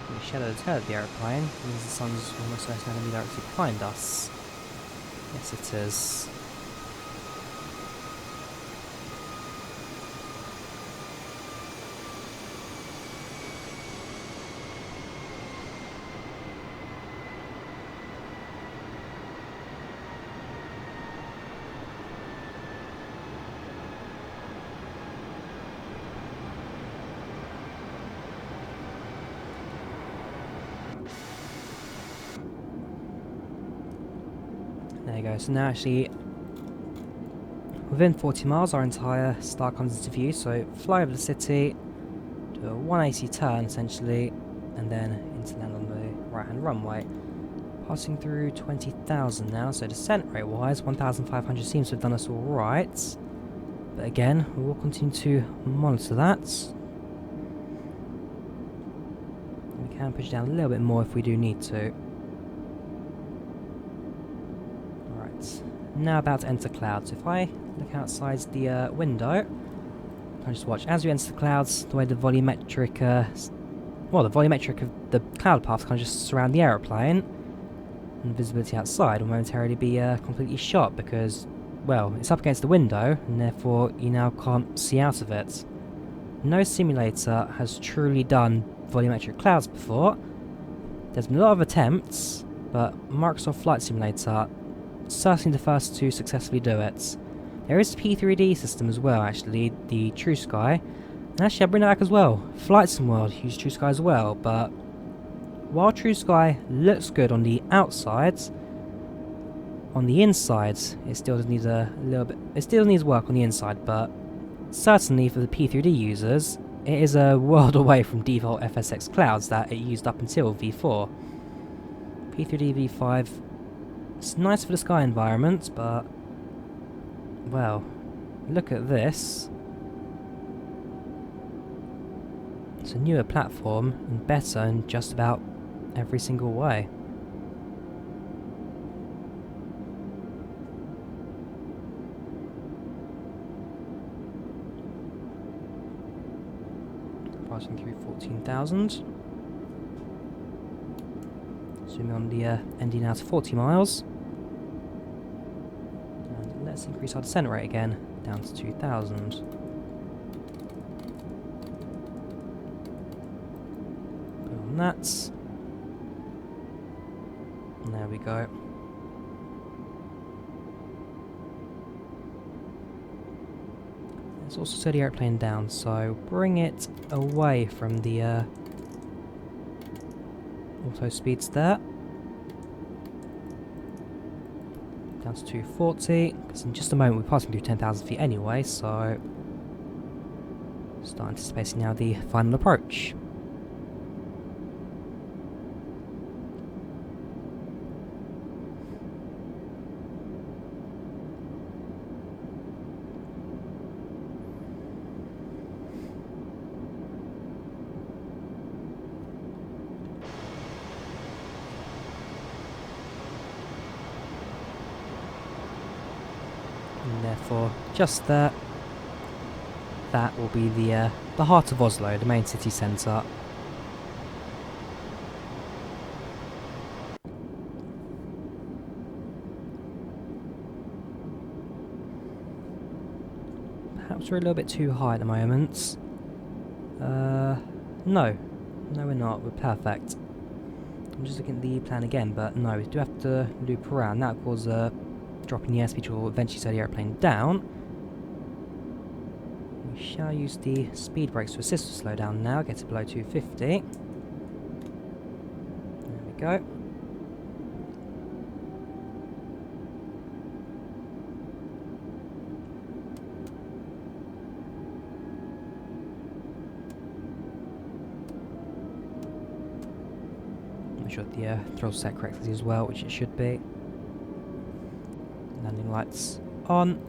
The shadow the tail of the aeroplane means the sun's almost certainly going to be directly behind us. Yes, it is. There you go, so now actually within 40 miles our entire star comes into view, so fly over the city, do a 180 turn essentially, and then into land on the right hand runway. Passing through 20,000 now, so descent rate wise 1,500 seems to have done us alright, but again we will continue to monitor that. We can push down a little bit more if we do need to. Now about to enter clouds. If I look outside the window, I'll just watch as we enter the clouds, the way the volumetric, the volumetric of the cloud paths kind of just surround the aeroplane, and visibility outside will momentarily be completely shot because, well, it's up against the window, and therefore you now can't see out of it. No simulator has truly done volumetric clouds before. There's been a lot of attempts, but Microsoft Flight Simulator certainly the first to successfully do it. There is a P3D system as well, actually, the True Sky. And actually, I'll bring that back as well. Flight Sim World use True Sky as well, but while True Sky looks good on the outside, on the inside, it still does need a little bit. It still needs work on the inside, but certainly for the P3D users, it is a world away from default FSX clouds that it used up until V4. P3D V5. It's nice for the sky environment, but, well, look at this. It's a newer platform and better in just about every single way. Passing through 14,000. Zooming on the ND now to 40 miles. And let's increase our descent rate again, down to 2,000. Put on that. And there we go. Let's also slow the airplane down, so bring it away from the auto speeds there. Down to 240, because in just a moment we're passing through 10,000 feet anyway, so start anticipating now the final approach. And therefore, just there, that will be the heart of Oslo, the main city centre. Perhaps we're a little bit too high at the moment. No, we're not. We're perfect. I'm just looking at the plan again, but no, we do have to loop around. That will cause dropping the airspeed will eventually slow the airplane down. We shall use the speed brakes to assist the slow down now, get it below 250. There we go. Make sure the throttle's set correctly as well, which it should be. Landing lights on.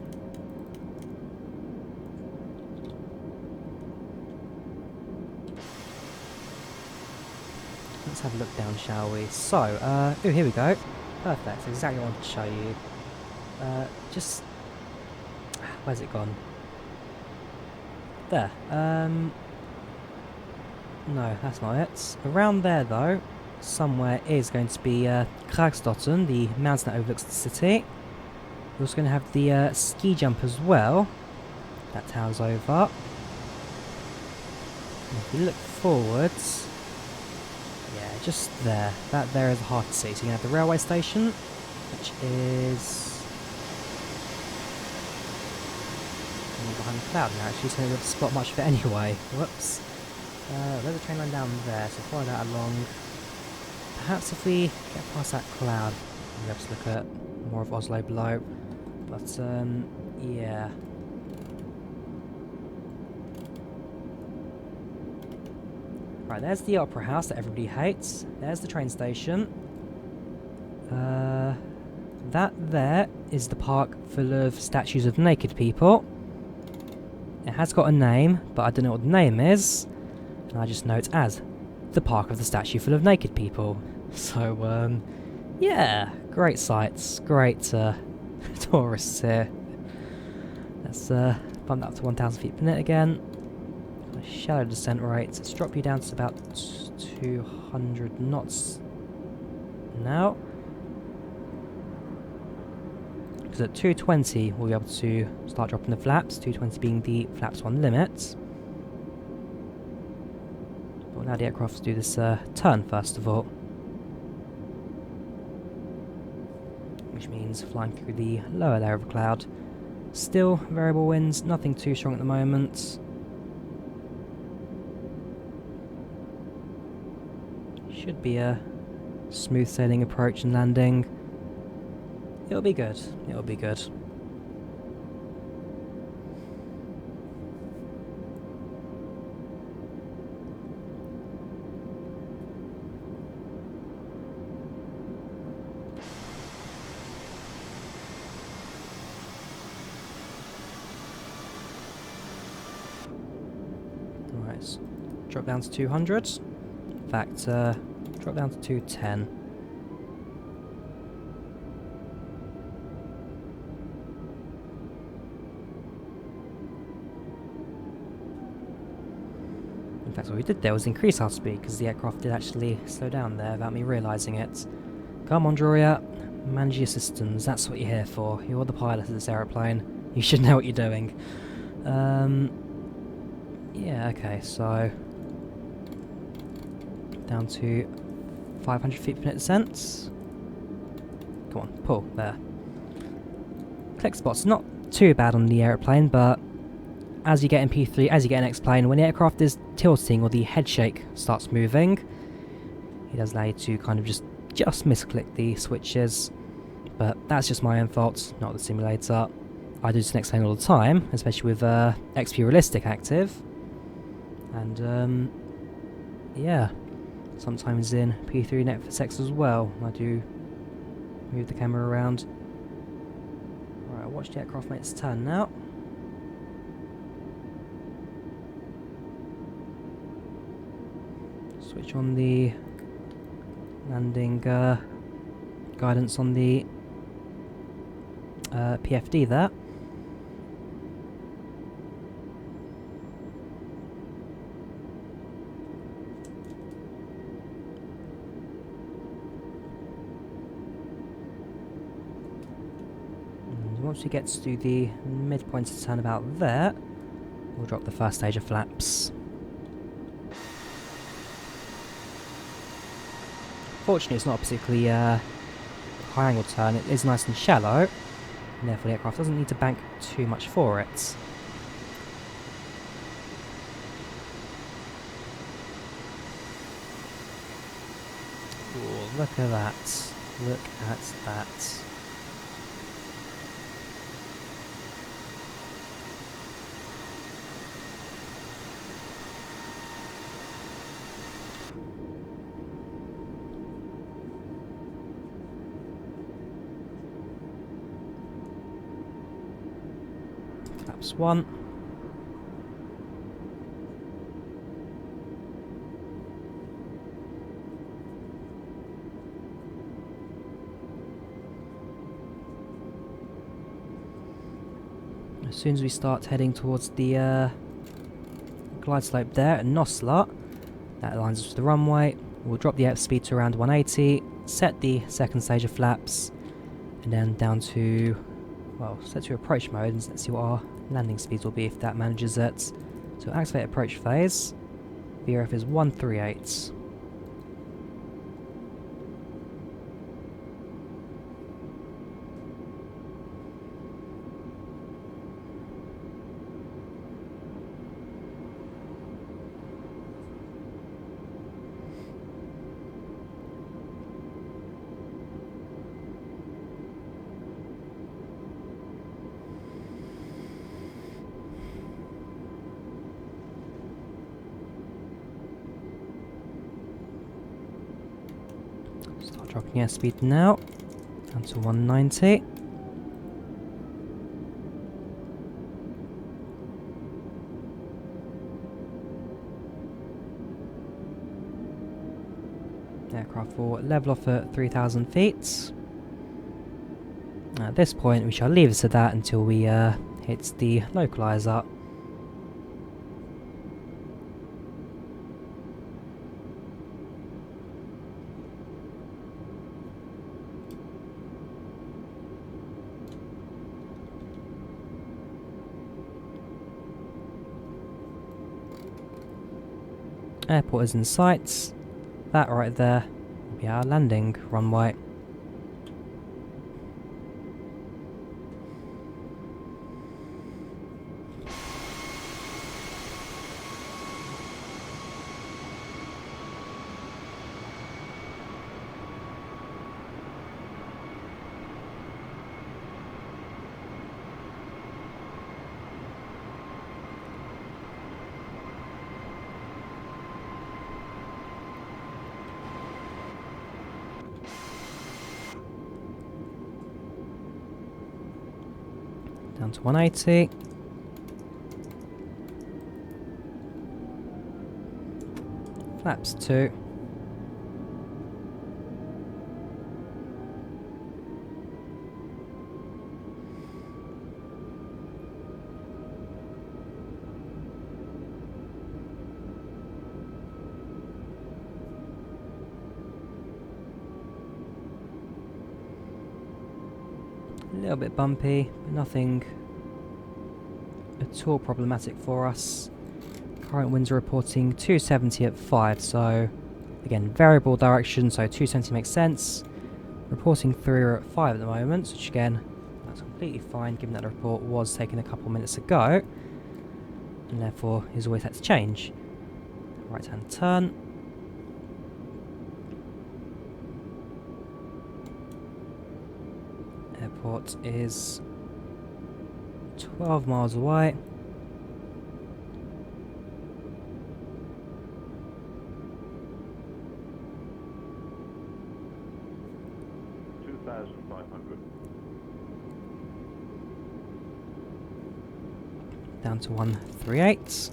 Let's have a look down, shall we? So, oh, here we go. Perfect, exactly what I wanted to show you. Just... where's it gone? There. No, that's not it. Around there, though, somewhere is going to be Kragstotten, the mountain that overlooks the city. We're also going to have the ski jump as well. That towers over. And if you look forwards... yeah, just there. That there is hard to see. So you're going to have the railway station, which is... behind the cloud now, actually, so you don't spot much of it anyway. Whoops. There's a train line down there, so follow that along. Perhaps if we get past that cloud, we'll have to look at more of Oslo below. But, yeah. Right, there's the opera house that everybody hates. There's the train station. That there is the park full of statues of naked people. It has got a name, but I don't know what the name is. And I just know it's as the park of the statue full of naked people. So, yeah, great sights, great tourists here. Let's bump that up to 1,000 feet per minute again. A shallow descent rate. Let's drop you down to about 200 knots now. Because at 220 we'll be able to start dropping the flaps, 220 being the flaps 1 limit. But we'll allow the aircraft to do this turn first of all. Which means flying through the lower layer of a cloud. Still variable winds, nothing too strong at the moment. Should be a smooth sailing approach and landing. It'll be good. It'll be good. Alright, so drop down to 200. In fact, drop down to 210. In fact, what we did there was increase our speed, because the aircraft did actually slow down there without me realising it. Come on, Drawyah. Manage your systems. That's what you're here for. You're the pilot of this aeroplane. You should know what you're doing. Yeah, okay, so... down to 500 feet per minute descent. Come on, pull, there. Click spots, not too bad on the aeroplane, but as you get in P3, as you get in X-plane, when the aircraft is tilting or the head shake starts moving, it does allow you to kind of just misclick the switches. But that's just my own fault, not the simulator. I do this in X-plane all the time, especially with XP Realistic active. And yeah, sometimes in P3 NetFS as well, I do move the camera around. Alright, watch the aircraft make its turn now. Switch on the landing guidance on the PFD there. And once we get to the midpoint of the turn about there, we'll drop the first stage of flaps. Fortunately, it's not a particularly high angle turn. It is nice and shallow, and therefore the aircraft doesn't need to bank too much for it. Ooh, look at that. Look at that. flaps 1. As soon as we start heading towards the glide slope there at Oslo, that aligns us with the runway. We'll drop the airspeed to around 180, set the second stage of flaps, and then down to, well, set to approach mode, and let's see what our landing speeds will be if that manages it. So activate approach phase. VRF is 138. Start dropping airspeed now, down to 190. Aircraft will level off at 3,000 feet. At this point we shall leave it at that until we hit the localizer. Airport is in sight. That right there will be our landing runway. Down to 180. Flaps 2. A little bit bumpy, but nothing at all problematic for us. Current winds are reporting 270 at 5, so again, variable direction, so 270 makes sense. Reporting 3 at 5 at the moment, which again, that's completely fine given that the report was taken a couple minutes ago, and therefore is always had to change. Right hand turn. Airport is 12 miles away. Down to 138.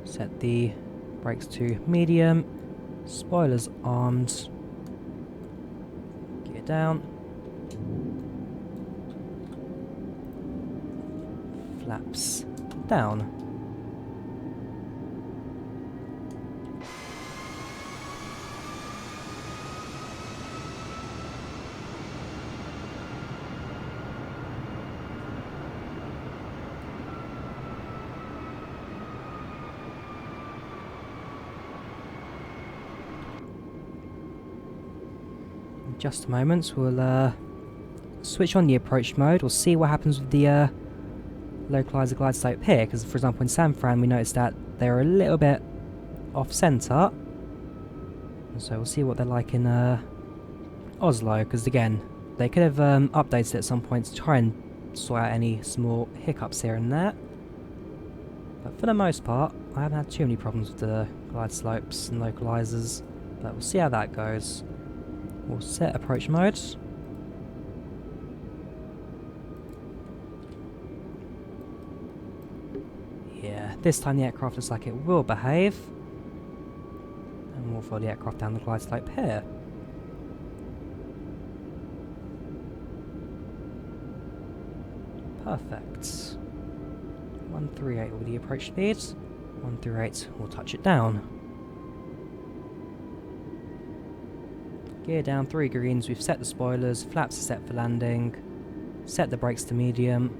Set the brakes to medium. Spoilers armed. Gear down. Flaps down. Just a moment, we'll switch on the approach mode. We'll see what happens with the localizer glide slope here, because for example in San Fran we noticed that they're a little bit off centre, and so we'll see what they're like in Oslo, because again they could have updated it at some point to try and sort out any small hiccups here and there, but for the most part I haven't had too many problems with the glide slopes and localizers, but we'll see how that goes. We'll set approach mode. Yeah, this time the aircraft looks like it will behave. And we'll follow the aircraft down the glide slope here. Perfect. 138 will be the approach speed. 138 will touch it down. Gear down, 3 greens, we've set the spoilers, flaps are set for landing, set the brakes to medium.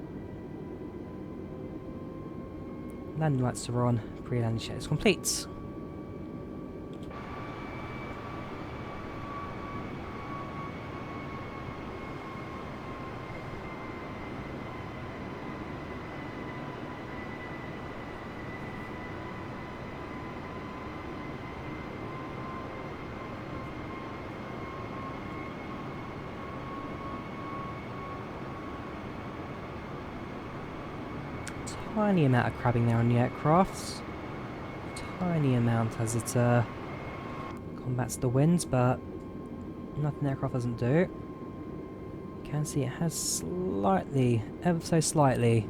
Landing lights are on, pre-landing check is complete. Tiny amount of crabbing there on the aircraft. Tiny amount as it combats the winds, but nothing the aircraft doesn't do. You can see it has slightly, ever so slightly,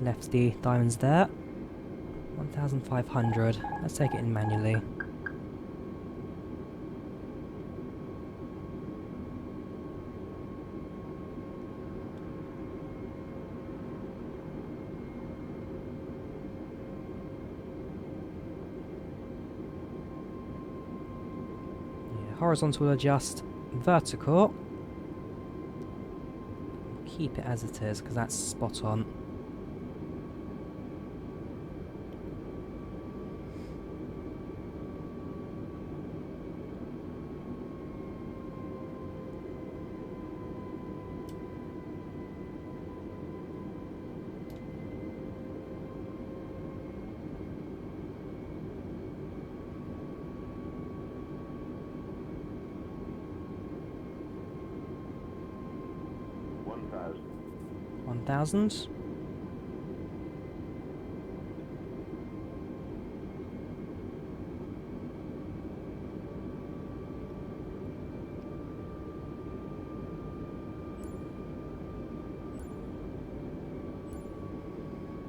left the diamonds there. 1,500. Let's take it in manually. Horizontal will adjust, vertical. Keep it as it is because that's spot on. One thousand.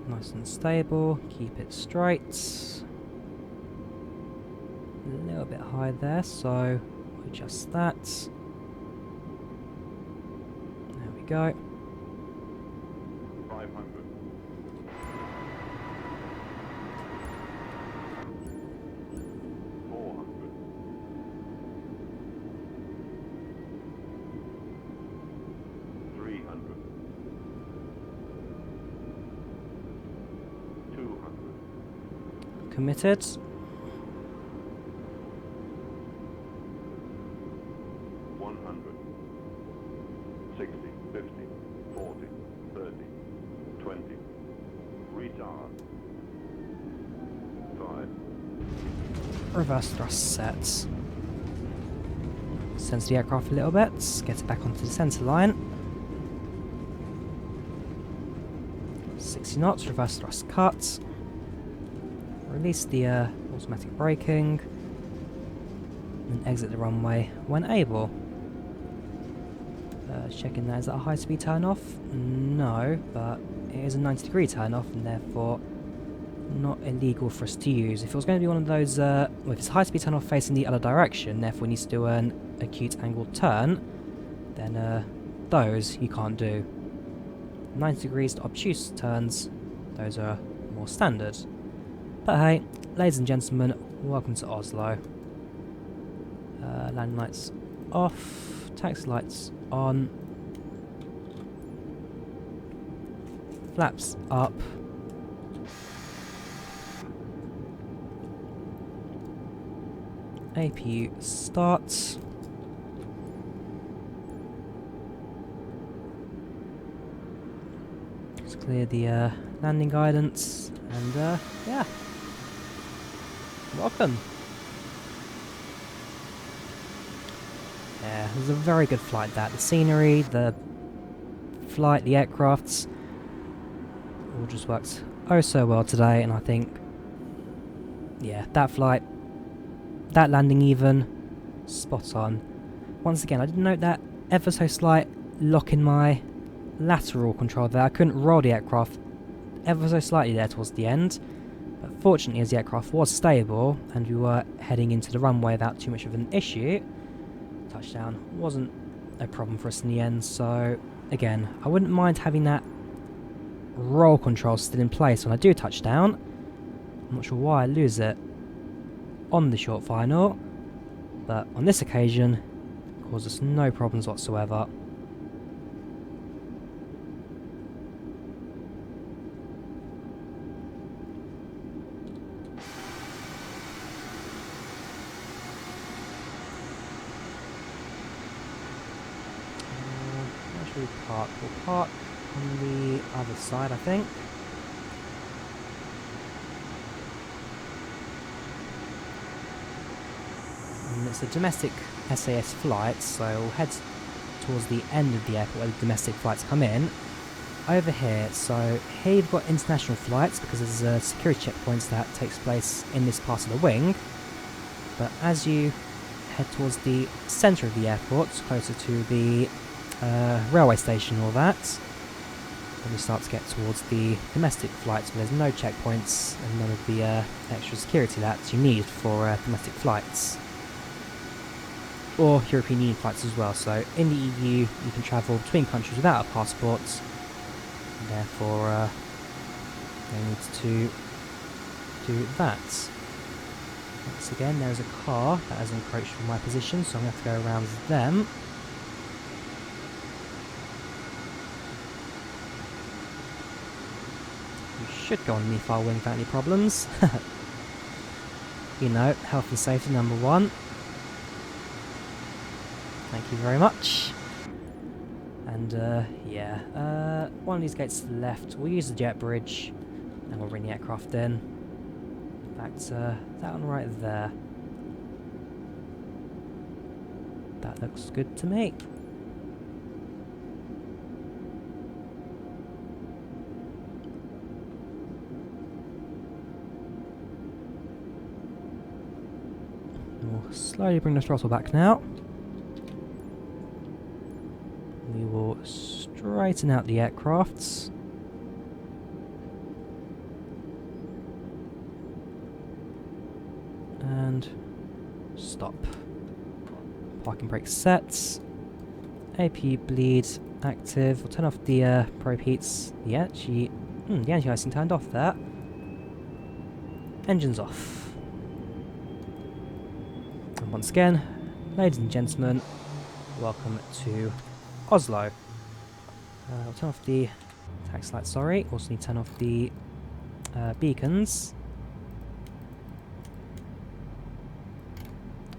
Nice and stable. Keep it straight. A little bit high there, so adjust that. There we go. 500. 400. 300. 200. Committed. 100. 60, 50, 40, 30, 20. Retard. 5. Reverse thrust set. Center the aircraft a little bit, get it back onto the center line. 60 knots, reverse thrust cut. Release the automatic braking. And exit the runway when able. Checking that, is that a high speed turn off? No, but it is a 90-degree turn off and therefore not illegal for us to use. If it was going to be one of those, well, if it's a high speed turn off facing the other direction, therefore needs to do an acute angled turn, then those you can't do. 90 degrees to obtuse turns, those are more standard. But hey, ladies and gentlemen, welcome to Oslo. Landing lights off, taxi lights on, flaps up. APU starts. Just clear the landing guidance and yeah. Welcome. Yeah, it was a very good flight that. The scenery, the flight, the aircrafts, all just worked oh so well today, and I think, yeah, that flight, that landing even, spot on. once again, I did note that ever so slight lock in my lateral control there. I couldn't roll the aircraft ever so slightly there towards the end. But fortunately, as the aircraft was stable and we were heading into the runway without too much of an issue, touchdown wasn't a problem for us in the end. So again, I wouldn't mind having that roll control still in place when I do touch down. I'm not sure why I lose it on the short final, but on this occasion it caused us no problems whatsoever. Where should we park? We'll park on the other side, I think. And it's a domestic SAS flight, so we'll head towards the end of the airport where the domestic flights come in. Over here, so here you've got international flights because there's security checkpoints that takes place in this part of the wing. But as you head towards the centre of the airport, closer to the railway station and all that, then we start to get towards the domestic flights where there's no checkpoints and none of the extra security that you need for domestic flights. Or European Union flights as well. So in the EU you can travel between countries without a passport, and therefore no need to do that. Once again, there's a car that has encroached from my position, so I'm going to have to go around them. We should go underneath our wing without any problems. You know, health and safety number one. Thank you very much. And yeah, one of these gates to the left. We'll use the jet bridge and we'll bring the aircraft in. In fact, that one right there. That looks good to me. We'll slowly bring the throttle back now. We will straighten out the aircrafts. And stop. Parking brake set. APU bleed active. We'll turn off the probe heats. Yeah, the anti-icing turned off there. Engines off. And once again, ladies and gentlemen, welcome to Oslo. We'll turn off the taxi lights, sorry. Also need to turn off the beacons.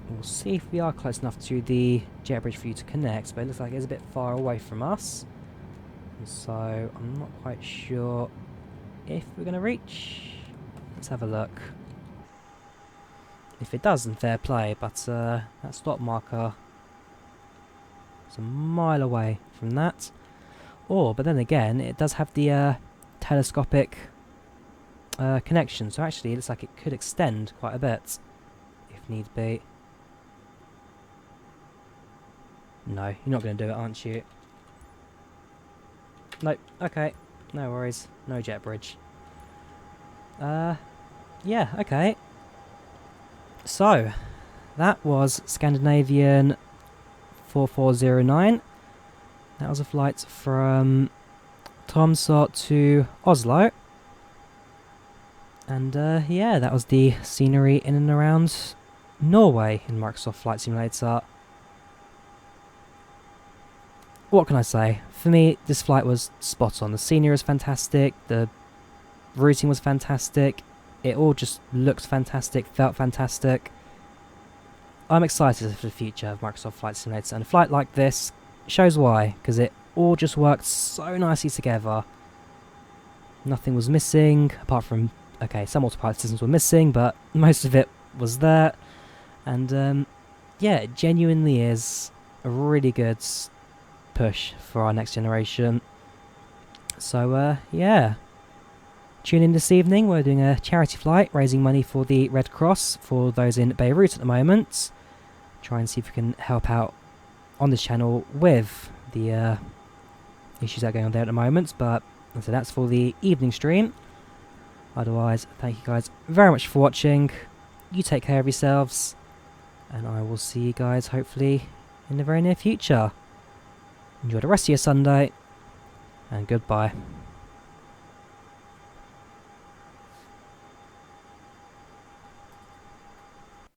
We'll see if we are close enough to the jet bridge for you to connect, but it looks like it's a bit far away from us. So I'm not quite sure if we're going to reach. Let's have a look. If it does, then fair play, but that stop marker is a mile away from that. Or, but then again, it does have the telescopic connection, so actually it looks like it could extend quite a bit, if need be. No, you're not going to do it, aren't you? Nope, okay, no worries, no jet bridge. Yeah, okay. So, that was Scandinavian 4409. That was a flight from Tromsø to Oslo. And yeah, that was the scenery in and around Norway in Microsoft Flight Simulator. What can I say? For me, this flight was spot on. The scenery was fantastic, the routing was fantastic, it all just looked fantastic, felt fantastic. I'm excited for the future of Microsoft Flight Simulator, and a flight like this shows why, because it all just worked so nicely together. Nothing was missing, apart from, okay, some autopilot systems were missing, but most of it was there. And yeah, it genuinely is a really good push for our next generation. So yeah, tune in this evening. We're doing a charity flight raising money for the Red Cross for those in Beirut at the moment. Try and see if we can help out on this channel with the issues that are going on there at the moment, but so that's for the evening stream. Otherwise, thank you guys very much for watching. You take care of yourselves, and I will see you guys hopefully in the very near future. Enjoy the rest of your Sunday, and goodbye.